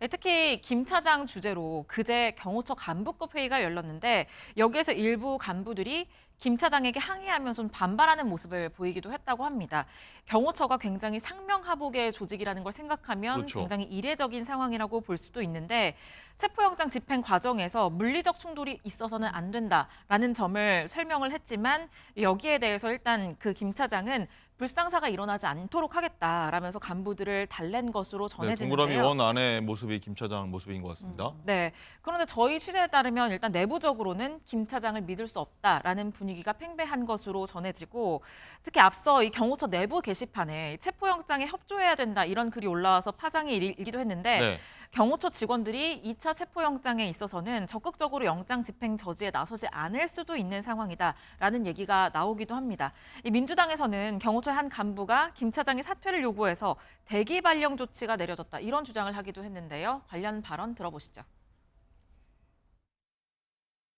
[SPEAKER 2] 특히 김 차장 주재로 그제 경호처 간부급 회의가 열렸는데 여기에서 일부 간부들이 김 차장에게 항의하면서 반발하는 모습을 보이기도 했다고 합니다. 경호처가 굉장히 상명하복의 조직이라는 걸 생각하면
[SPEAKER 1] 그렇죠.
[SPEAKER 2] 굉장히 이례적인 상황이라고 볼 수도 있는데, 체포영장 집행 과정에서 물리적 충돌이 있어서는 안 된다라는 점을 설명을 했지만 여기에 대해서 일단 그 김 차장은 불상사가 일어나지 않도록 하겠다라면서 간부들을 달랜 것으로
[SPEAKER 1] 네, 동그라미
[SPEAKER 2] 전해지는데요.
[SPEAKER 1] 원 안에 모습이 김 차장 모습인 것 같습니다.
[SPEAKER 2] 네. 그런데 저희 취재에 따르면 일단 내부적으로는 김 차장을 믿을 수 없다라는 분위기가 팽배한 것으로 전해지고, 특히 앞서 이 경호처 내부 게시판에 체포영장에 협조해야 된다 이런 글이 올라와서 파장이 일기도 했는데
[SPEAKER 1] 네.
[SPEAKER 2] 경호처 직원들이 2차 체포영장에 있어서는 적극적으로 영장 집행 저지에 나서지 않을 수도 있는 상황이다라는 얘기가 나오기도 합니다. 이 민주당에서는 경호처의 한 간부가 김 차장의 사퇴를 요구해서 대기 발령 조치가 내려졌다 이런 주장을 하기도 했는데요. 관련 발언 들어보시죠.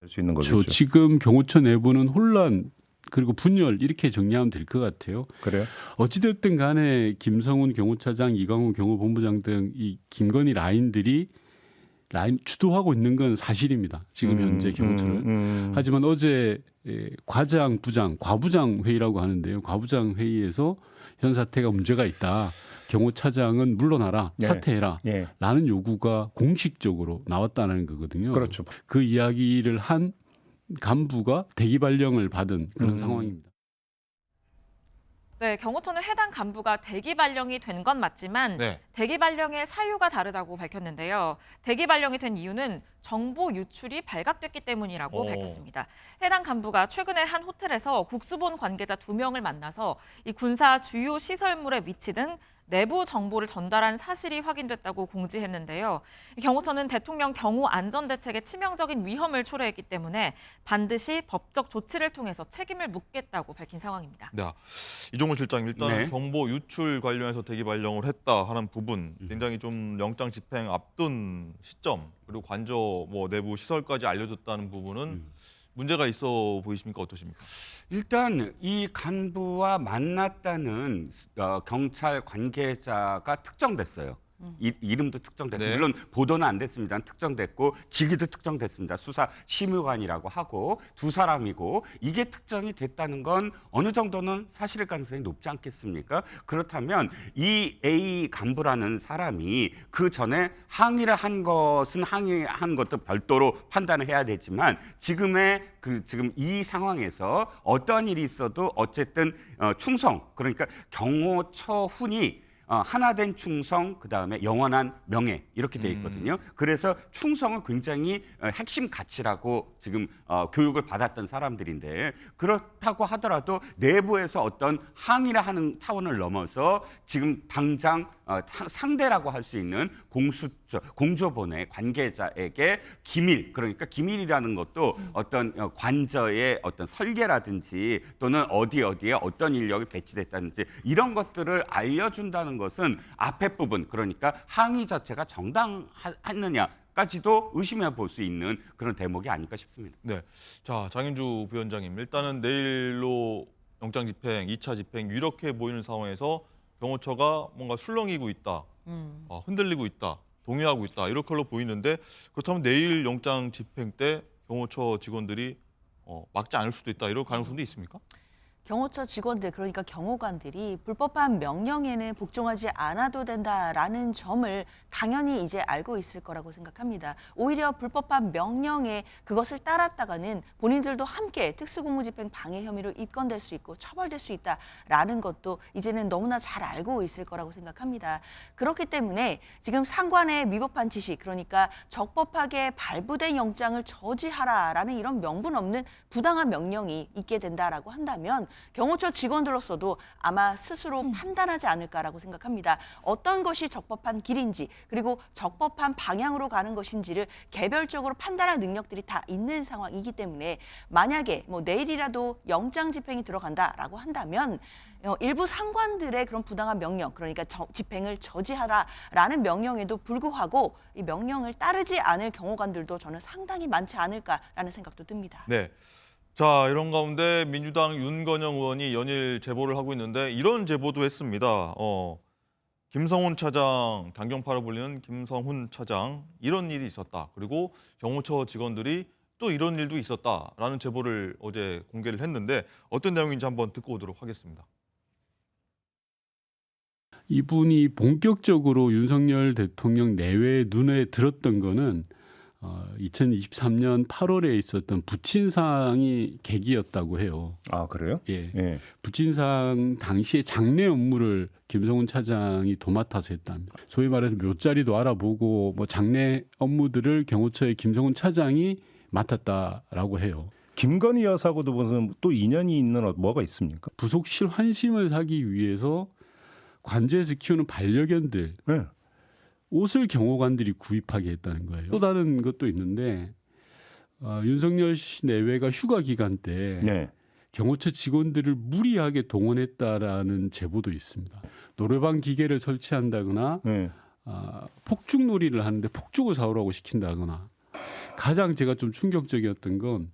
[SPEAKER 12] 수 있는 거죠.
[SPEAKER 13] 지금 경호처 내부는 혼란 그리고 분열 이렇게 정리하면 될 것 같아요.
[SPEAKER 12] 그래요?
[SPEAKER 13] 어찌됐든 간에 김성훈 경호차장, 이광우 경호본부장 등 이 김건희 라인들이 주도하고 있는 건 사실입니다. 지금 현재 경호처를. 하지만 어제 과장, 부장, 과부장 회의라고 하는데요. 과부장 회의에서 현 사태가 문제가 있다. 경호차장은 물러나라,
[SPEAKER 12] 네.
[SPEAKER 13] 사퇴해라
[SPEAKER 12] 예.
[SPEAKER 13] 라는 요구가 공식적으로 나왔다는 거거든요.
[SPEAKER 12] 그렇죠.
[SPEAKER 13] 그 이야기를 한 간부가 대기 발령을 받은 그런 상황입니다.
[SPEAKER 2] 네, 경호처는 해당 간부가 대기 발령이 된 건 맞지만
[SPEAKER 1] 네.
[SPEAKER 2] 대기 발령의 사유가 다르다고 밝혔는데요. 대기 발령이 된 이유는 정보 유출이 발각됐기 때문이라고 밝혔습니다. 해당 간부가 최근에 한 호텔에서 국수본 관계자 2명을 만나서 이 군사 주요 시설물의 위치 등 내부 정보를 전달한 사실이 확인됐다고 공지했는데요. 경호처는 대통령 경호 안전대책에 치명적인 위험을 초래했기 때문에 반드시 법적 조치를 통해서 책임을 묻겠다고 밝힌 상황입니다.
[SPEAKER 1] 네. 이종훈 실장님, 일단
[SPEAKER 4] 네.
[SPEAKER 1] 정보 유출 관련해서 대기 발령을 했다 하는 부분, 굉장히 좀 영장 집행 앞둔 시점, 그리고 관저 뭐 내부 시설까지 알려줬다는 부분은 문제가 있어 보이십니까? 어떠십니까?
[SPEAKER 4] 일단 이 간부와 만났다는 경찰 관계자가 특정됐어요. 이름도 특정됐고
[SPEAKER 1] 네.
[SPEAKER 4] 물론 보도는 안 됐습니다. 특정됐고 직위도 특정됐습니다. 수사 심의관이라고 하고 두 사람이고 이게 특정이 됐다는 건 어느 정도는 사실일 가능성이 높지 않겠습니까? 그렇다면 이 A 간부라는 사람이 그 전에 항의를 한 것은 항의한 것도 별도로 판단을 해야 되지만 지금 이 상황에서 어떤 일이 있어도 어쨌든 충성, 그러니까 경호처 훈이 하나된 충성, 그다음에 영원한 명예 이렇게 돼 있거든요. 그래서 충성은 굉장히 핵심 가치라고 지금 교육을 받았던 사람들인데, 그렇다고 하더라도 내부에서 어떤 항의를 하는 차원을 넘어서 지금 당장 상대라고 할 수 있는 공조본의 관계자에게 기밀, 그러니까 기밀이라는 것도 어떤 관저의 어떤 설계라든지 또는 어디에 어떤 인력이 배치됐다든지 이런 것들을 알려준다는 것은 앞에 부분, 그러니까 항의 자체가 정당하느냐까지도 의심해 볼 수 있는 그런 대목이 아닐까 싶습니다.
[SPEAKER 1] 네. 자, 장윤주 부위원장님, 일단은 내일로 영장 집행, 2차 집행 유력해 보이는 상황에서 경호처가 뭔가 술렁이고 있다, 흔들리고 있다, 동요하고 있다 이렇게 걸로 보이는데, 그렇다면 내일 영장 집행 때 경호처 직원들이 막지 않을 수도 있다 이런 가능성도 있습니까?
[SPEAKER 5] 경호처 직원들, 그러니까 경호관들이 불법한 명령에는 복종하지 않아도 된다라는 점을 당연히 이제 알고 있을 거라고 생각합니다. 오히려 불법한 명령에 그것을 따랐다가는 본인들도 함께 특수공무집행 방해 혐의로 입건될 수 있고 처벌될 수 있다라는 것도 이제는 너무나 잘 알고 있을 거라고 생각합니다. 그렇기 때문에 지금 상관의 위법한 지시, 그러니까 적법하게 발부된 영장을 저지하라라는 이런 명분 없는 부당한 명령이 있게 된다라고 한다면 경호처 직원들로서도 아마 스스로 판단하지 않을까라고 생각합니다. 어떤 것이 적법한 길인지, 그리고 적법한 방향으로 가는 것인지를 개별적으로 판단할 능력들이 다 있는 상황이기 때문에, 만약에 뭐 내일이라도 영장 집행이 들어간다라고 한다면 일부 상관들의 그런 부당한 명령, 그러니까 집행을 저지하라라는 명령에도 불구하고 이 명령을 따르지 않을 경호관들도 저는 상당히 많지 않을까라는 생각도 듭니다.
[SPEAKER 1] 네. 자, 이런 가운데 민주당 윤건영 의원이 연일 제보를 하고 있는데 이런 제보도 했습니다. 김성훈 차장, 강경파로 불리는 김성훈 차장, 이런 일이 있었다. 그리고 경호처 직원들이 또 이런 일도 있었다라는 제보를 어제 공개를 했는데 어떤 내용인지 한번 듣고 오도록 하겠습니다.
[SPEAKER 13] 이분이 본격적으로 윤석열 대통령 내외에 눈에 들었던 거는 2023년 8월에 있었던 부친상이 계기였다고 해요.
[SPEAKER 12] 아, 그래요?
[SPEAKER 13] 예.
[SPEAKER 12] 예.
[SPEAKER 13] 부친상 당시에 장례 업무를 김성훈 차장이 도맡아서 했답니다. 소위 말해서 묘자리도 알아보고 뭐 장례 업무들을 경호처의 김성훈 차장이 맡았다라고 해요.
[SPEAKER 12] 김건희 여사하고도 무슨 또 인연이 있는 뭐가 있습니까?
[SPEAKER 13] 부속실 환심을 사기 위해서 관저에서 키우는 반려견들,
[SPEAKER 12] 네.
[SPEAKER 13] 옷을 경호관들이 구입하게 했다는 거예요. 또 다른 것도 있는데 윤석열 씨 내외가 휴가 기간 때
[SPEAKER 12] 네.
[SPEAKER 13] 경호처 직원들을 무리하게 동원했다라는 제보도 있습니다. 노래방 기계를 설치한다거나
[SPEAKER 12] 네.
[SPEAKER 13] 폭죽놀이를 하는데 폭죽을 사오라고 시킨다거나, 가장 제가 좀 충격적이었던 건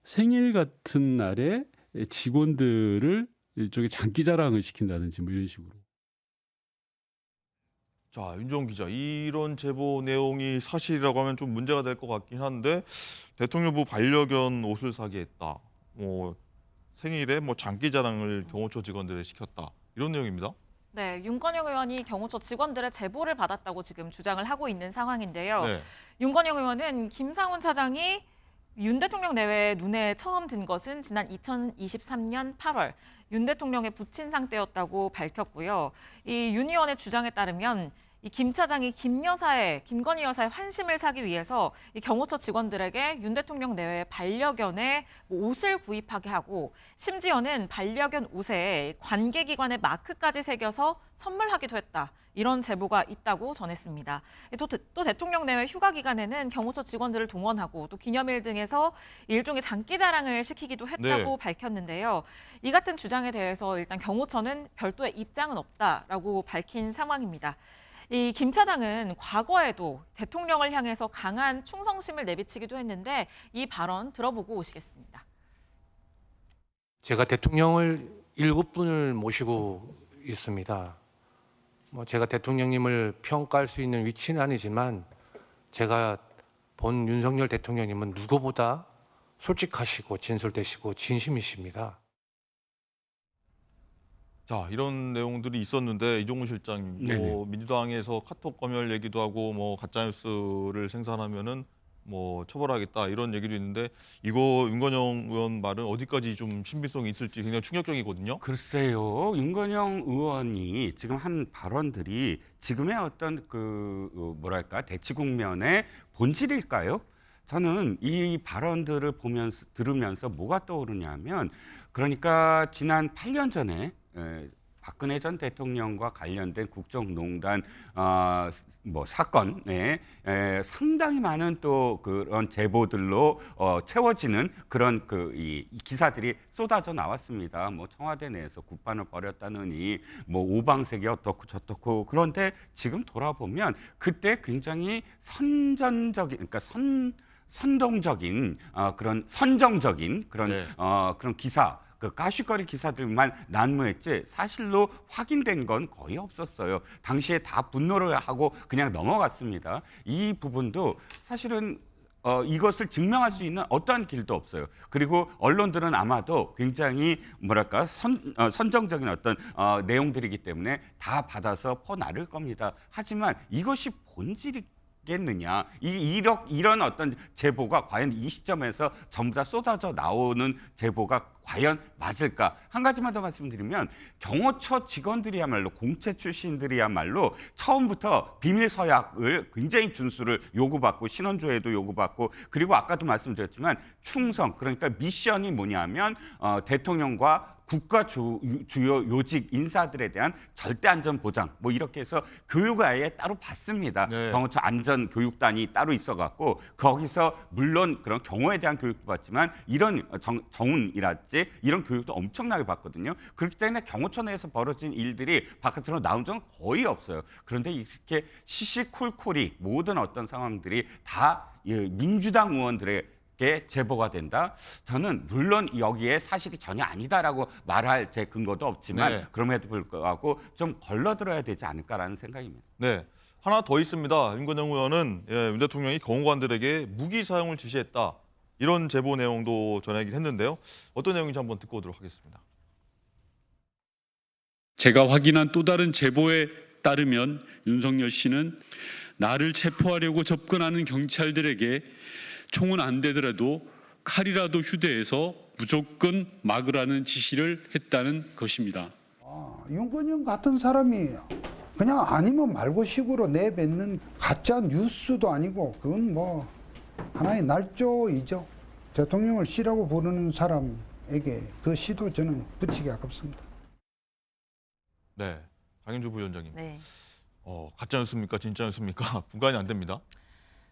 [SPEAKER 13] 생일 같은 날에 직원들을 일종의 장기자랑을 시킨다든지 뭐 이런 식으로.
[SPEAKER 1] 자, 윤정훈 기자, 이런 제보 내용이 사실이라고 하면 좀 문제가 될 것 같긴 한데, 대통령부 반려견 옷을 사게 했다, 뭐 생일에 뭐 장기자랑을 경호처 직원들에 시켰다, 이런 내용입니다.
[SPEAKER 2] 네, 윤건영 의원이 경호처 직원들의 제보를 받았다고 지금 주장을 하고 있는 상황인데요.
[SPEAKER 1] 네.
[SPEAKER 2] 윤건영 의원은 김상훈 차장이 윤 대통령 내외에 눈에 처음 든 것은 지난 2023년 8월 윤 대통령의 부친상 때였다고 밝혔고요. 이 윤 의원의 주장에 따르면 이 김 차장이 김건희 여사의 환심을 사기 위해서 이 경호처 직원들에게 윤 대통령 내외 반려견의 옷을 구입하게 하고, 심지어는 반려견 옷에 관계기관의 마크까지 새겨서 선물하기도 했다, 이런 제보가 있다고 전했습니다. 또 대통령 내외 휴가 기간에는 경호처 직원들을 동원하고 또 기념일 등에서 일종의 장기자랑을 시키기도 했다고 밝혔는데요. 이 같은 주장에 대해서 일단 경호처는 별도의 입장은 없다라고 밝힌 상황입니다. 이 김 차장은 과거에도 대통령을 향해서 강한 충성심을 내비치기도 했는데, 이 발언 들어보고 오시겠습니다.
[SPEAKER 14] 제가 대통령을 7분을 모시고 있습니다. 제가 대통령님을 평가할 수 있는 위치는 아니지만 제가 본 윤석열 대통령님은 누구보다 솔직하시고 진솔되시고 진심이십니다.
[SPEAKER 1] 자, 이런 내용들이 있었는데 이종훈 실장님, 뭐 민주당에서 카톡 검열 얘기도 하고 뭐 가짜 뉴스를 생산하면은 뭐 처벌하겠다 이런 얘기도 있는데 이거 윤건영 의원 말은 어디까지 좀 신빙성이 있을지 굉장히 충격적이거든요.
[SPEAKER 4] 글쎄요, 윤건영 의원이 지금 한 발언들이 지금의 어떤 뭐랄까 대치 국면의 본질일까요? 저는 이 발언들을 보면서 들으면서 뭐가 떠오르냐면, 그러니까 지난 8년 전에 박근혜 전 대통령과 관련된 국정농단 사건에 상당히 많은 또 그런 제보들로 채워지는 그런 이 기사들이 쏟아져 나왔습니다. 뭐 청와대 내에서 구판을 벌였다느니 뭐 오방색이 어떻고 저떻고. 그런데 지금 돌아보면 그때 굉장히 선전적인, 그러니까 선동적인 그런 선정적인 그런
[SPEAKER 1] 네.
[SPEAKER 4] 그런 기사. 그 가시거리 기사들만 난무했지 사실로 확인된 건 거의 없었어요. 당시에 다 분노를 하고 그냥 넘어갔습니다. 이 부분도 사실은 이것을 증명할 수 있는 어떠한 길도 없어요. 그리고 언론들은 아마도 굉장히 뭐랄까 선정적인 어떤 내용들이기 때문에 다 받아서 퍼나를 겁니다. 하지만 이것이 본질이겠느냐? 이런 어떤 제보가 과연 이 시점에서 전부 다 쏟아져 나오는 제보가 과연 맞을까? 한 가지만 더 말씀드리면, 경호처 직원들이야말로, 공채 출신들이야말로 처음부터 비밀 서약을 굉장히 준수를 요구받고, 신원조회도 요구받고, 그리고 아까도 말씀드렸지만 충성, 그러니까 미션이 뭐냐면 대통령과 국가 주요 요직 인사들에 대한 절대 안전 보장, 뭐 이렇게 해서 교육을 아예 따로 받습니다.
[SPEAKER 1] 네.
[SPEAKER 4] 경호처 안전 교육단이 따로 있어갖고 거기서 물론 그런 경호에 대한 교육도 받지만 이런 정훈이랄지 이런 교육도 엄청나게 받거든요. 그렇기 때문에 경호처 내에서 벌어진 일들이 바깥으로 나온 적은 거의 없어요. 그런데 이렇게 시시콜콜이 모든 어떤 상황들이 다 민주당 의원들의 제보가 된다. 저는 물론 여기에 사실이 전혀 아니다라고 말할 제 근거도 없지만
[SPEAKER 1] 네.
[SPEAKER 4] 그럼에도 불구하고 좀 걸러들어야 되지 않을까라는 생각입니다.
[SPEAKER 1] 네. 하나 더 있습니다. 윤건영 의원은 윤 대통령이 경호관들에게 무기 사용을 지시했다. 이런 제보 내용도 전하긴 했는데요. 어떤 내용인지 한번 듣고 오도록 하겠습니다.
[SPEAKER 13] 제가 확인한 또 다른 제보에 따르면 윤석열 씨는 나를 체포하려고 접근하는 경찰들에게 총은 안 되더라도 칼이라도 휴대해서 무조건 막으라는 지시를 했다는 것입니다.
[SPEAKER 15] 윤건영 같은 사람이 그냥 아니면 말고 식으로 내뱉는 가짜 뉴스도 아니고 그건 뭐 하나의 날조이죠. 대통령을 씨라고 부르는 사람에게 그 씨도 저는 붙이기 아깝습니다.
[SPEAKER 1] 네. 장윤주 부위원장님.
[SPEAKER 5] 네.
[SPEAKER 1] 가짜 뉴스입니까? 진짜 뉴스입니까? 분간이 안 됩니다.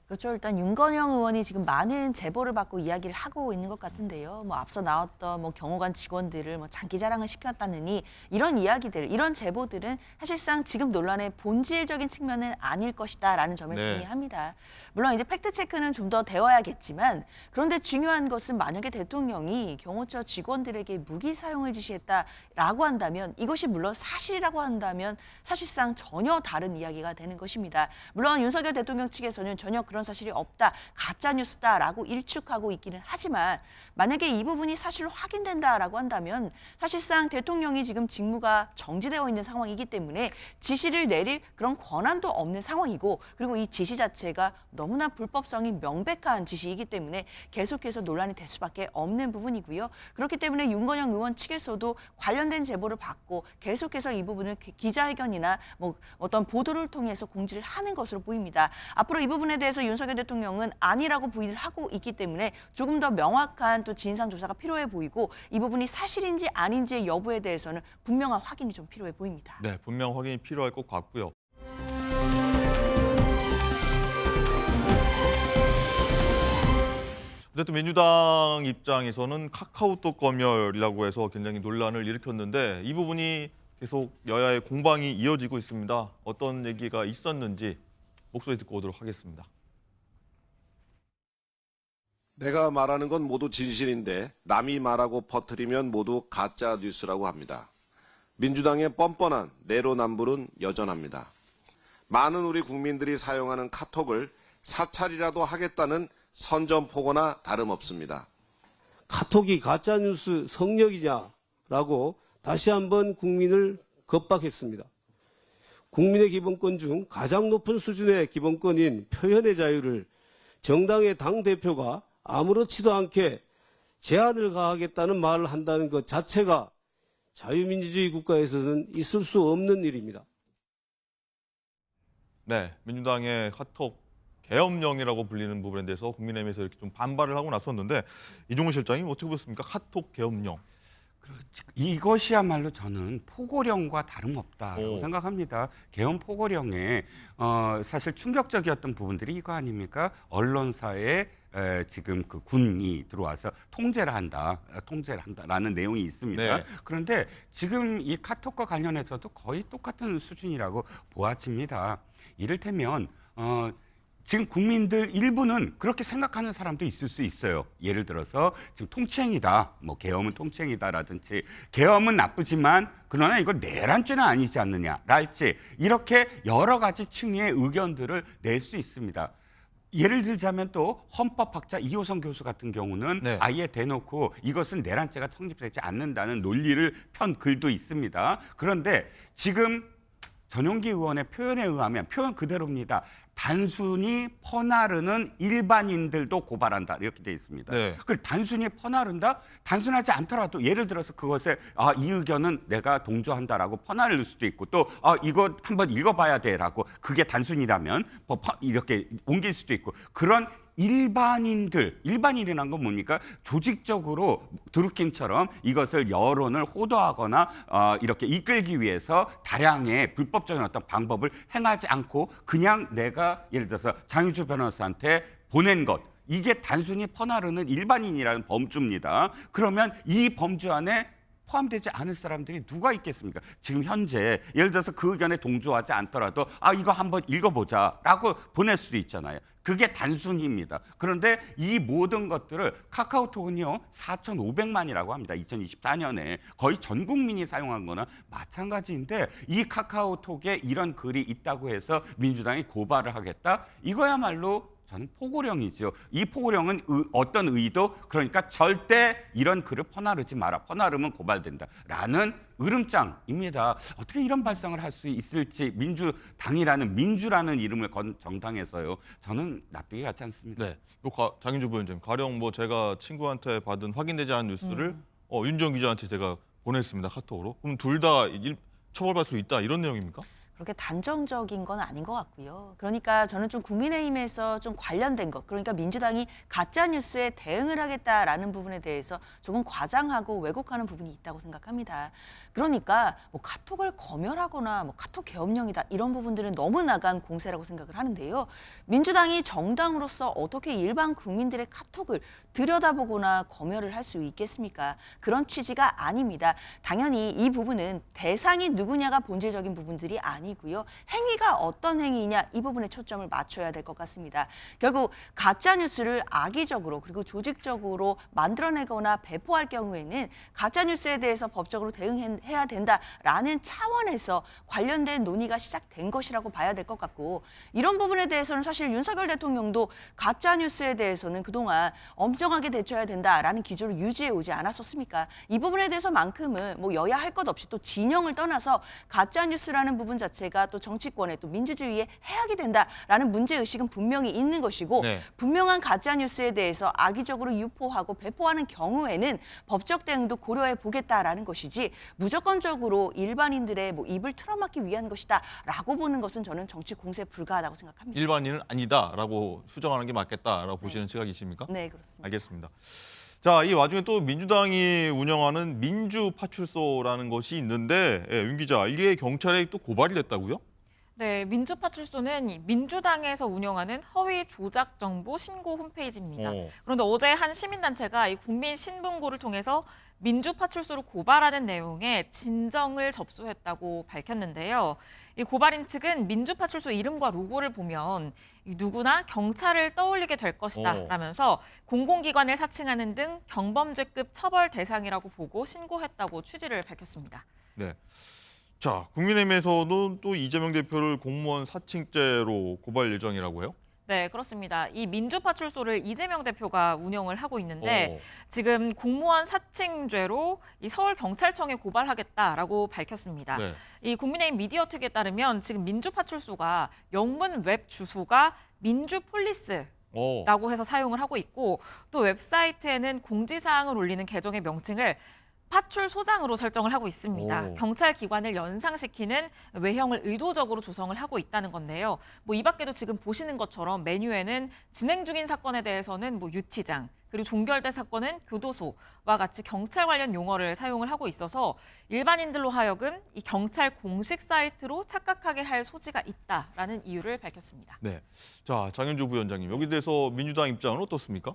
[SPEAKER 5] 그렇죠. 일단 윤건영 의원이 지금 많은 제보를 받고 이야기를 하고 있는 것 같은데요. 뭐 앞서 나왔던 뭐 경호관 직원들을 뭐 장기 자랑을 시켰다느니 이런 이야기들, 이런 제보들은 사실상 지금 논란의 본질적인 측면은 아닐 것이다라는 점에
[SPEAKER 1] 네.
[SPEAKER 5] 동의합니다. 물론 이제 팩트 체크는 좀 더 되어야겠지만, 그런데 중요한 것은 만약에 대통령이 경호처 직원들에게 무기 사용을 지시했다라고 한다면, 이것이 물론 사실이라고 한다면 사실상 전혀 다른 이야기가 되는 것입니다. 물론 윤석열 대통령 측에서는 전혀 그런 사실이 없다, 가짜 뉴스다라고 일축하고 있기는 하지만, 만약에 이 부분이 사실로 확인된다라고 한다면 사실상 대통령이 지금 직무가 정지되어 있는 상황이기 때문에 지시를 내릴 그런 권한도 없는 상황이고, 그리고 이 지시 자체가 너무나 불법성이 명백한 지시이기 때문에 계속해서 논란이 될 수밖에 없는 부분이고요. 그렇기 때문에 윤건영 의원 측에서도 관련된 제보를 받고 계속해서 이 부분을 기자회견이나 뭐 어떤 보도를 통해서 공지를 하는 것으로 보입니다. 앞으로 이 부분에 대해서 윤석열 대통령은 아니라고 부인을 하고 있기 때문에 조금 더 명확한 또 진상 조사가 필요해 보이고, 이 부분이 사실인지 아닌지의 여부에 대해서는 분명한 확인이 좀 필요해 보입니다.
[SPEAKER 1] 네, 분명 확인이 필요할 것 같고요. 어쨌든 민주당 입장에서는 카카오톡 검열이라고 해서 굉장히 논란을 일으켰는데, 이 부분이 계속 여야의 공방이 이어지고 있습니다. 어떤 얘기가 있었는지 목소리 듣고 오도록 하겠습니다.
[SPEAKER 16] 내가 말하는 건 모두 진실인데 남이 말하고 퍼뜨리면 모두 가짜 뉴스라고 합니다. 민주당의 뻔뻔한 내로남불은 여전합니다. 많은 우리 국민들이 사용하는 카톡을 사찰이라도 하겠다는 선전포고나 다름없습니다.
[SPEAKER 17] 카톡이 가짜뉴스 성역이냐라고 다시 한번 국민을 겁박했습니다. 국민의 기본권 중 가장 높은 수준의 기본권인 표현의 자유를 정당의 당대표가 아무렇지도 않게 제한을 가하겠다는 말을 한다는 것 자체가 자유민주주의 국가에서는 있을 수 없는 일입니다.
[SPEAKER 1] 네, 민주당의 카톡 계엄령이라고 불리는 부분에 대해서 국민의힘에서 이렇게 좀 반발을 하고 나섰는데 이종훈 실장님 어떻게 보셨습니까? 카톡 계엄령.
[SPEAKER 4] 이것이야말로 저는 포고령과 다름없다고 생각합니다. 계엄 포고령에 사실 충격적이었던 부분들이 이거 아닙니까? 언론사에 지금 그 군이 들어와서 통제를 한다라는 내용이 있습니다.
[SPEAKER 1] 네.
[SPEAKER 4] 그런데 지금 이 카톡과 관련해서도 거의 똑같은 수준이라고 보아집니다. 이를테면 지금 국민들 일부는 그렇게 생각하는 사람도 있을 수 있어요. 예를 들어서 지금 통치행위다, 뭐 계엄은 통치행위다라든지 계엄은 나쁘지만 그러나 이거 내란죄는 아니지 않느냐랄지 이렇게 여러 가지 층의 의견들을 낼 수 있습니다. 예를 들자면 또 헌법학자 이호성 교수 같은 경우는
[SPEAKER 1] 네.
[SPEAKER 4] 아예 대놓고 이것은 내란죄가 성립되지 않는다는 논리를 편 글도 있습니다. 그런데 지금 전용기 의원의 표현에 의하면 표현 그대로입니다. 단순히 퍼나르는 일반인들도 고발한다 이렇게 돼 있습니다.
[SPEAKER 1] 네.
[SPEAKER 4] 그걸 단순히 퍼나른다? 단순하지 않더라도 예를 들어서 그것에 이 의견은 내가 동조한다라고 퍼나를 수도 있고 또 이거 한번 읽어봐야 돼라고 그게 단순이라면 이렇게 옮길 수도 있고 그런 일반인이라는 건 뭡니까? 조직적으로 드루킹처럼 이것을 여론을 호도하거나 이렇게 이끌기 위해서 다량의 불법적인 어떤 방법을 행하지 않고 그냥 내가 예를 들어서 장유주 변호사한테 보낸 것 이게 단순히 퍼나르는 일반인이라는 범주입니다. 그러면 이 범주 안에 포함되지 않은 사람들이 누가 있겠습니까? 지금 현재 예를 들어서 그 의견에 동조하지 않더라도 이거 한번 읽어보자라고 보낼 수도 있잖아요. 그게 단순히입니다. 그런데 이 모든 것들을 카카오톡은요 4,500만이라고 합니다. 2024년에 거의 전 국민이 사용한 거나 마찬가지인데 이 카카오톡에 이런 글이 있다고 해서 민주당이 고발을 하겠다? 이거야말로 저는 포고령이죠. 이 포고령은 어떤 의도 그러니까 절대 이런 글을 퍼나르지 마라. 퍼나르면 고발된다라는 으름장입니다. 어떻게 이런 발상을 할 수 있을지 민주라는 이름을 건 정당에서요. 저는 납득이 가지 않습니다.
[SPEAKER 1] 네, 장윤주 부원장님 가령 뭐 제가 친구한테 받은 확인되지 않은 뉴스를 윤정 기자한테 제가 보냈습니다. 카톡으로. 그럼 둘 다 처벌받을 수 있다 이런 내용입니까?
[SPEAKER 5] 그렇게 단정적인 건 아닌 것 같고요. 그러니까 저는 좀 국민의힘에서 좀 관련된 것, 그러니까 민주당이 가짜 뉴스에 대응을 하겠다라는 부분에 대해서 조금 과장하고 왜곡하는 부분이 있다고 생각합니다. 그러니까 뭐 카톡을 검열하거나 뭐 카톡 계엄령이다 이런 부분들은 너무 나간 공세라고 생각을 하는데요. 민주당이 정당으로서 어떻게 일반 국민들의 카톡을 들여다보거나 검열을 할 수 있겠습니까? 그런 취지가 아닙니다. 당연히 이 부분은 대상이 누구냐가 본질적인 부분들이 아니고요. 행위가 어떤 행위냐 이 부분에 초점을 맞춰야 될 것 같습니다. 결국 가짜 뉴스를 악의적으로 그리고 조직적으로 만들어내거나 배포할 경우에는 가짜 뉴스에 대해서 법적으로 대응해야 된다라는 차원에서 관련된 논의가 시작된 것이라고 봐야 될 것 같고 이런 부분에 대해서는 사실 윤석열 대통령도 가짜 뉴스에 대해서는 그동안 엄정하게 대처해야 된다라는 기조를 유지해 오지 않았었습니까? 이 부분에 대해서만큼은 뭐 여야 할 것 없이 또 진영을 떠나서 가짜 뉴스라는 부분 자체가 또 정치권에 또 민주주의에 해악이 된다라는 문제의식은 분명히 있는 것이고
[SPEAKER 1] 네.
[SPEAKER 5] 분명한 가짜 뉴스에 대해서 악의적으로 유포하고 배포하는 경우에는 법적 대응도 고려해 보겠다라는 것이지 무조건적으로 일반인들의 뭐 입을 틀어막기 위한 것이다라고 보는 것은 저는 정치 공세에 불과하다고 생각합니다.
[SPEAKER 1] 일반인은 아니다라고 수정하는 게 맞겠다라고 보시는 시각이십니까?
[SPEAKER 5] 네, 그렇습니다.
[SPEAKER 1] 알겠습니다. 자, 이 와중에 또 민주당이 운영하는 민주파출소라는 것이 있는데 윤 기자, 이게 경찰에 또 고발이 됐다고요?
[SPEAKER 2] 네, 민주파출소는 민주당에서 운영하는 허위 조작 정보 신고 홈페이지입니다. 그런데 어제 한 시민단체가 이 국민신문고를 통해서 민주파출소를 고발하는 내용의 진정을 접수했다고 밝혔는데요. 이 고발인 측은 민주파출소 이름과 로고를 보면 누구나 경찰을 떠올리게 될 것이다 라면서 공공기관을 사칭하는 등 경범죄급 처벌 대상이라고 보고 신고했다고 취지를 밝혔습니다.
[SPEAKER 1] 네. 자, 국민의힘에서는 또 이재명 대표를 공무원 사칭죄로 고발 예정이라고요?
[SPEAKER 2] 네, 그렇습니다. 이 민주파출소를 이재명 대표가 운영을 하고 있는데 지금 공무원 사칭죄로 이 서울경찰청에 고발하겠다라고 밝혔습니다.
[SPEAKER 1] 네.
[SPEAKER 2] 이 국민의힘 미디어특에 따르면 지금 민주파출소가 영문 웹 주소가 민주폴리스 라고 해서 사용을 하고 있고 또 웹사이트에는 공지사항을 올리는 계정의 명칭을 파출소장으로 설정을 하고 있습니다. 경찰 기관을 연상시키는 외형을 의도적으로 조성을 하고 있다는 건데요. 이 밖에도 지금 보시는 것처럼 메뉴에는 진행 중인 사건에 대해서는 유치장, 그리고 종결된 사건은 교도소와 같이 경찰 관련 용어를 사용을 하고 있어서 일반인들로 하여금 이 경찰 공식 사이트로 착각하게 할 소지가 있다라는 이유를 밝혔습니다.
[SPEAKER 1] 네. 자, 장윤주 부위원장님, 여기 대해서 민주당 입장은 어떻습니까?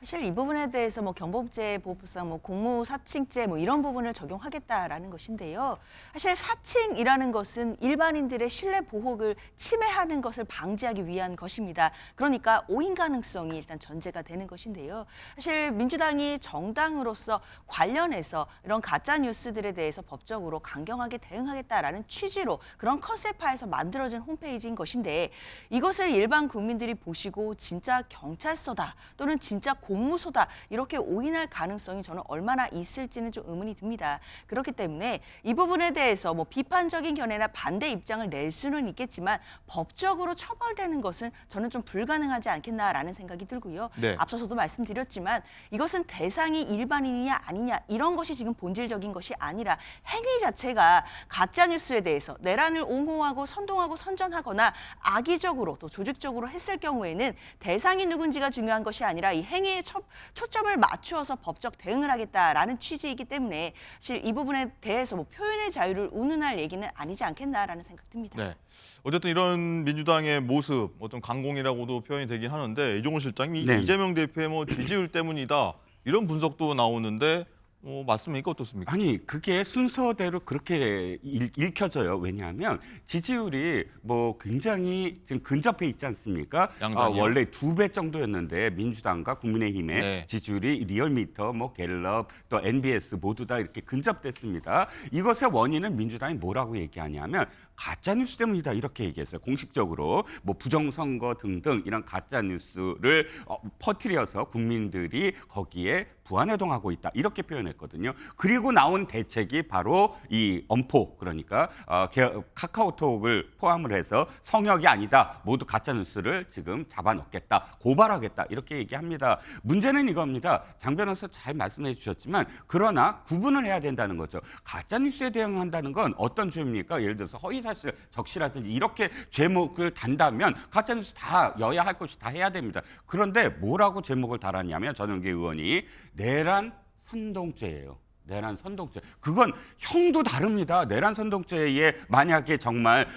[SPEAKER 5] 사실 이 부분에 대해서 경범죄보호법상 공무사칭죄 이런 부분을 적용하겠다라는 것인데요. 사실 사칭이라는 것은 일반인들의 신뢰 보호를 침해하는 것을 방지하기 위한 것입니다. 그러니까 오인 가능성이 일단 전제가 되는 것인데요. 사실 민주당이 정당으로서 관련해서 이런 가짜 뉴스들에 대해서 법적으로 강경하게 대응하겠다라는 취지로 그런 컨셉화해서 만들어진 홈페이지인 것인데 이것을 일반 국민들이 보시고 진짜 경찰서다 또는 진짜 공무소다 이렇게 오인할 가능성이 저는 얼마나 있을지는 좀 의문이 듭니다. 그렇기 때문에 이 부분에 대해서 비판적인 견해나 반대 입장을 낼 수는 있겠지만 법적으로 처벌되는 것은 저는 좀 불가능하지 않겠나라는 생각이 들고요.
[SPEAKER 1] 네.
[SPEAKER 5] 앞서서도 말씀드렸지만 이것은 대상이 일반인이냐 아니냐 이런 것이 지금 본질적인 것이 아니라 행위 자체가 가짜뉴스에 대해서 내란을 옹호하고 선동하고 선전하거나 악의적으로 또 조직적으로 했을 경우에는 대상이 누군지가 중요한 것이 아니라 이 행위에 초점을 맞추어서 법적 대응을 하겠다라는 취지이기 때문에 사실 이 부분에 대해서 표현의 자유를 운운할 얘기는 아니지 않겠나라는 생각 듭니다.
[SPEAKER 1] 네. 어쨌든 이런 민주당의 모습, 어떤 강공이라고도 표현이 되긴 하는데 이종훈 실장이
[SPEAKER 4] 네.
[SPEAKER 1] 이재명 대표의 지지율 때문이다 이런 분석도 나오는데 맞습니까? 어떻습니까?
[SPEAKER 4] 아니 그게 순서대로 그렇게 읽혀져요. 왜냐하면 지지율이 굉장히 지금 근접해 있지 않습니까?
[SPEAKER 1] 양당이요?
[SPEAKER 4] 원래 2배 정도였는데 민주당과 국민의힘의
[SPEAKER 1] 네.
[SPEAKER 4] 지지율이 리얼미터, 갤럽, 또 NBS 모두 다 이렇게 근접됐습니다. 이것의 원인은 민주당이 뭐라고 얘기하냐면 가짜뉴스 때문이다 이렇게 얘기했어요. 공식적으로 부정선거 등등 이런 가짜뉴스를 퍼뜨려서 국민들이 거기에 부안해동하고 있다 이렇게 표현했거든요. 그리고 나온 대책이 바로 이 엄포 그러니까 카카오톡을 포함을 해서 성역이 아니다. 모두 가짜뉴스를 지금 잡아넣겠다. 고발하겠다. 이렇게 얘기합니다. 문제는 이겁니다. 장 변호사 잘 말씀해 주셨지만 그러나 구분을 해야 된다는 거죠. 가짜뉴스에 대응한다는 건 어떤 죄입니까? 예를 들어서 허위사실, 적시라든지 이렇게 제목을 단다면 가짜뉴스 다 여야 할 것이 다 해야 됩니다. 그런데 뭐라고 제목을 달았냐면 전용기 의원이 내란 선동죄예요. 내란 선동죄. 그건 형도 다릅니다. 내란 선동죄에 만약에 정말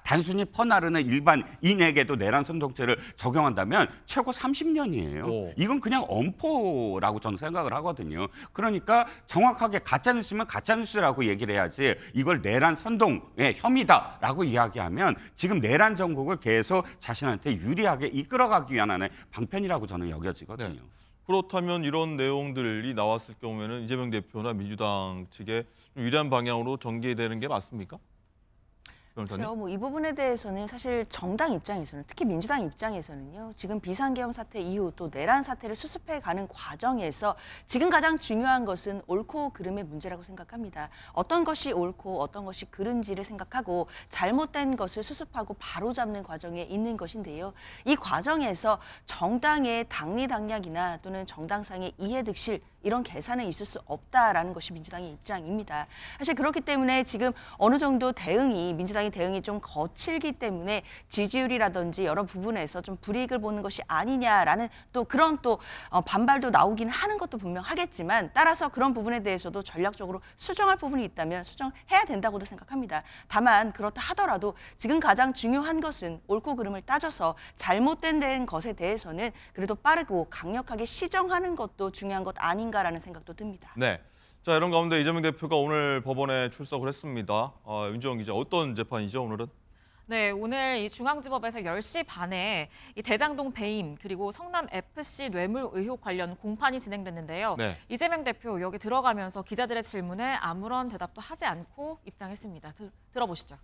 [SPEAKER 4] 단순히 퍼나르는 일반인에게도 내란 선동죄를 적용한다면 최고 30년이에요. 이건 그냥 엄포라고 저는 생각을 하거든요. 그러니까 정확하게 가짜뉴스면 가짜뉴스라고 얘기를 해야지 이걸 내란 선동의 혐의다라고 이야기하면 지금 내란 정국을 계속 자신한테 유리하게 이끌어가기 위한 하나의 방편이라고 저는 여겨지거든요.
[SPEAKER 1] 네. 그렇다면 이런 내용들이 나왔을 경우에는 이재명 대표나 민주당 측에 유리한 방향으로 전개되는 게 맞습니까?
[SPEAKER 5] 그렇죠. 이 부분에 대해서는 사실 정당 입장에서는 특히 민주당 입장에서는요. 지금 비상계엄 사태 이후 또 내란 사태를 수습해가는 과정에서 지금 가장 중요한 것은 옳고 그름의 문제라고 생각합니다. 어떤 것이 옳고 어떤 것이 그른지를 생각하고 잘못된 것을 수습하고 바로잡는 과정에 있는 것인데요. 이 과정에서 정당의 당리당략이나 또는 정당상의 이해득실 이런 계산은 있을 수 없다라는 것이 민주당의 입장입니다. 사실 그렇기 때문에 지금 어느 정도 민주당의 대응이 좀 거칠기 때문에 지지율이라든지 여러 부분에서 좀 불이익을 보는 것이 아니냐라는 또 그런 반발도 나오긴 하는 것도 분명하겠지만 따라서 그런 부분에 대해서도 전략적으로 수정할 부분이 있다면 수정해야 된다고도 생각합니다. 다만 그렇다 하더라도 지금 가장 중요한 것은 옳고 그름을 따져서 잘못된 것에 대해서는 그래도 빠르고 강력하게 시정하는 것도 중요한 것 아닌가 라는 생각도 듭니다.
[SPEAKER 1] 네. 자, 이런 가운데 이재명 대표가 오늘 법원에 출석을 했습니다. 윤지원 기자, 어떤 재판이죠, 오늘은?
[SPEAKER 2] 네, 오늘 이 중앙지법에서 10시 반에 이 대장동 배임 그리고 성남 FC 뇌물 의혹 관련 공판이 진행됐는데요.
[SPEAKER 1] 네.
[SPEAKER 2] 이재명 대표 여기 들어가면서 기자들의 질문에 아무런 대답도 하지 않고 입장했습니다. 들어보시죠.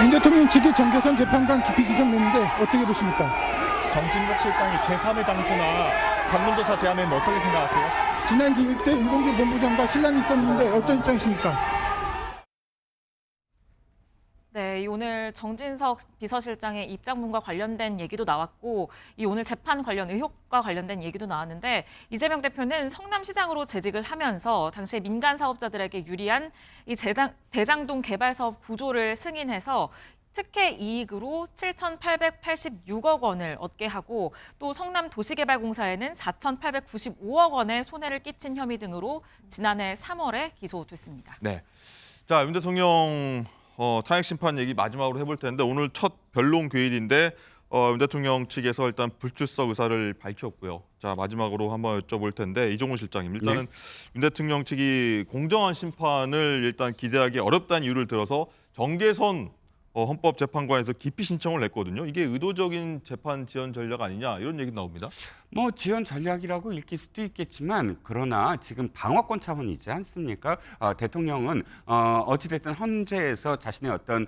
[SPEAKER 18] 윤 대통령 측이 정계선 재판관 기피 신청 냈는데 어떻게 보십니까?
[SPEAKER 19] 정진석 실장이 제3의 장소나 방문조사 제안에는 어떻게 생각하세요?
[SPEAKER 18] 지난 기일 때 유동규 본부장과 신란이 있었는데 어떤 입장이십니까?
[SPEAKER 2] 네, 오늘 정진석 비서실장의 입장문과 관련된 얘기도 나왔고 이 오늘 재판 관련 의혹과 관련된 얘기도 나왔는데 이재명 대표는 성남시장으로 재직을 하면서 당시에 민간 사업자들에게 유리한 이 대장동 개발 사업 구조를 승인해서 특혜 이익으로 7,886억 원을 얻게 하고 또 성남 도시개발공사에는 4,895억 원의 손해를 끼친 혐의 등으로 지난해 3월에 기소됐습니다.
[SPEAKER 1] 네. 자, 윤 대통령 탄핵 심판 얘기 마지막으로 해볼 텐데 오늘 첫 변론 교일인데 윤 대통령 측에서 일단 불출석 의사를 밝혔고요. 자, 마지막으로 한번 여쭤볼 텐데 이종훈 실장님, 일단은 윤 대통령 측이 공정한 심판을 일단 기대하기 어렵다는 이유를 들어서 정계선 헌법재판관에서 기피 신청을 냈거든요. 이게 의도적인 재판 지연 전략 아니냐 이런 얘기 나옵니다.
[SPEAKER 4] 뭐 지연 전략이라고 읽힐 수도 있겠지만 그러나 지금 방어권 차원이지 않습니까? 대통령은 어찌됐든 헌재에서 자신의 어떤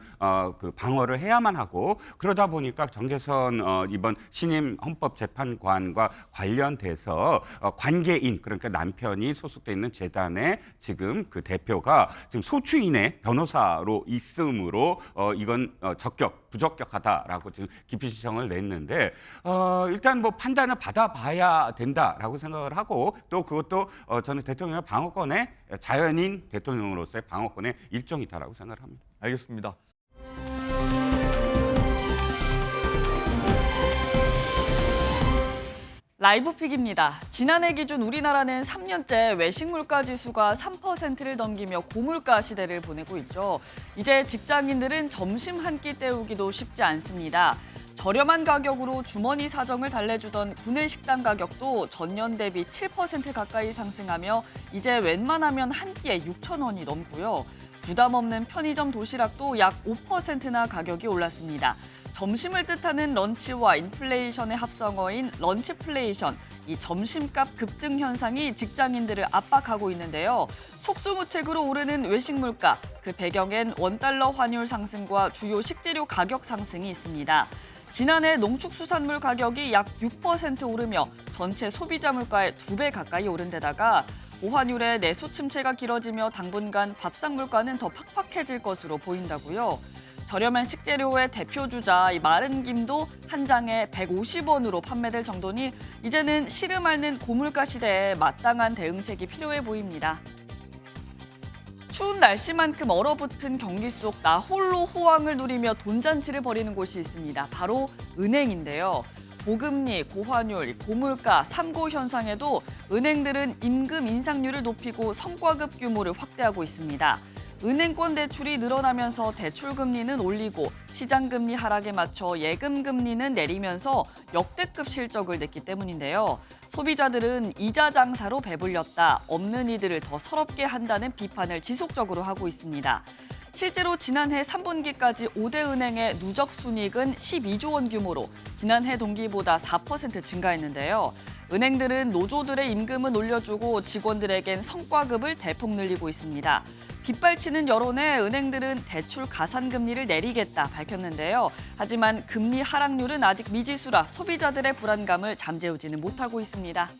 [SPEAKER 4] 그 방어를 해야만 하고 그러다 보니까 정계선 이번 신임 헌법재판관과 관련돼서 관계인 그러니까 남편이 소속돼 있는 재단의 지금 그 대표가 지금 소추인의 변호사로 있음으로 이건 부적격하다라고 지금 기피 신청을 냈는데 일단 뭐 판단을 받아봐야 된다라고 생각을 하고 또 그것도 저는 대통령의 방어권의 자연인 대통령으로서의 방어권의 일종이다라고 생각을 합니다.
[SPEAKER 1] 알겠습니다.
[SPEAKER 20] 라이브픽입니다. 지난해 기준 우리나라는 3년째 외식 물가 지수가 3%를 넘기며 고물가 시대를 보내고 있죠. 이제 직장인들은 점심 한 끼 때우기도 쉽지 않습니다. 저렴한 가격으로 주머니 사정을 달래주던 구내식당 가격도 전년 대비 7% 가까이 상승하며 이제 웬만하면 한 끼에 6,000원이 넘고요. 부담 없는 편의점 도시락도 약 5%나 가격이 올랐습니다. 점심을 뜻하는 런치와 인플레이션의 합성어인 런치플레이션, 이 점심값 급등 현상이 직장인들을 압박하고 있는데요. 속수무책으로 오르는 외식 물가, 그 배경엔 원달러 환율 상승과 주요 식재료 가격 상승이 있습니다. 지난해 농축수산물 가격이 약 6% 오르며 전체 소비자 물가의 2배 가까이 오른 데다가 고환율의 내수 침체가 길어지며 당분간 밥상 물가는 더 팍팍해질 것으로 보인다고요. 저렴한 식재료의 대표주자 마른 김도 한 장에 150원으로 판매될 정도니 이제는 시름 앓는 고물가 시대에 마땅한 대응책이 필요해 보입니다. 추운 날씨만큼 얼어붙은 경기 속 나 홀로 호황을 누리며 돈잔치를 벌이는 곳이 있습니다. 바로 은행인데요. 고금리, 고환율, 고물가, 3고 현상에도 은행들은 임금 인상률을 높이고 성과급 규모를 확대하고 있습니다. 은행권 대출이 늘어나면서 대출 금리는 올리고 시장 금리 하락에 맞춰 예금 금리는 내리면서 역대급 실적을 냈기 때문인데요. 소비자들은 이자 장사로 배불렸다, 없는 이들을 더 서럽게 한다는 비판을 지속적으로 하고 있습니다. 실제로 지난해 3분기까지 5대 은행의 누적 순이익은 12조 원 규모로 지난해 동기보다 4% 증가했는데요. 은행들은 노조들의 임금은 올려주고 직원들에겐 성과급을 대폭 늘리고 있습니다. 빗발치는 여론에 은행들은 대출 가산금리를 내리겠다 밝혔는데요. 하지만 금리 하락률은 아직 미지수라 소비자들의 불안감을 잠재우지는 못하고 있습니다.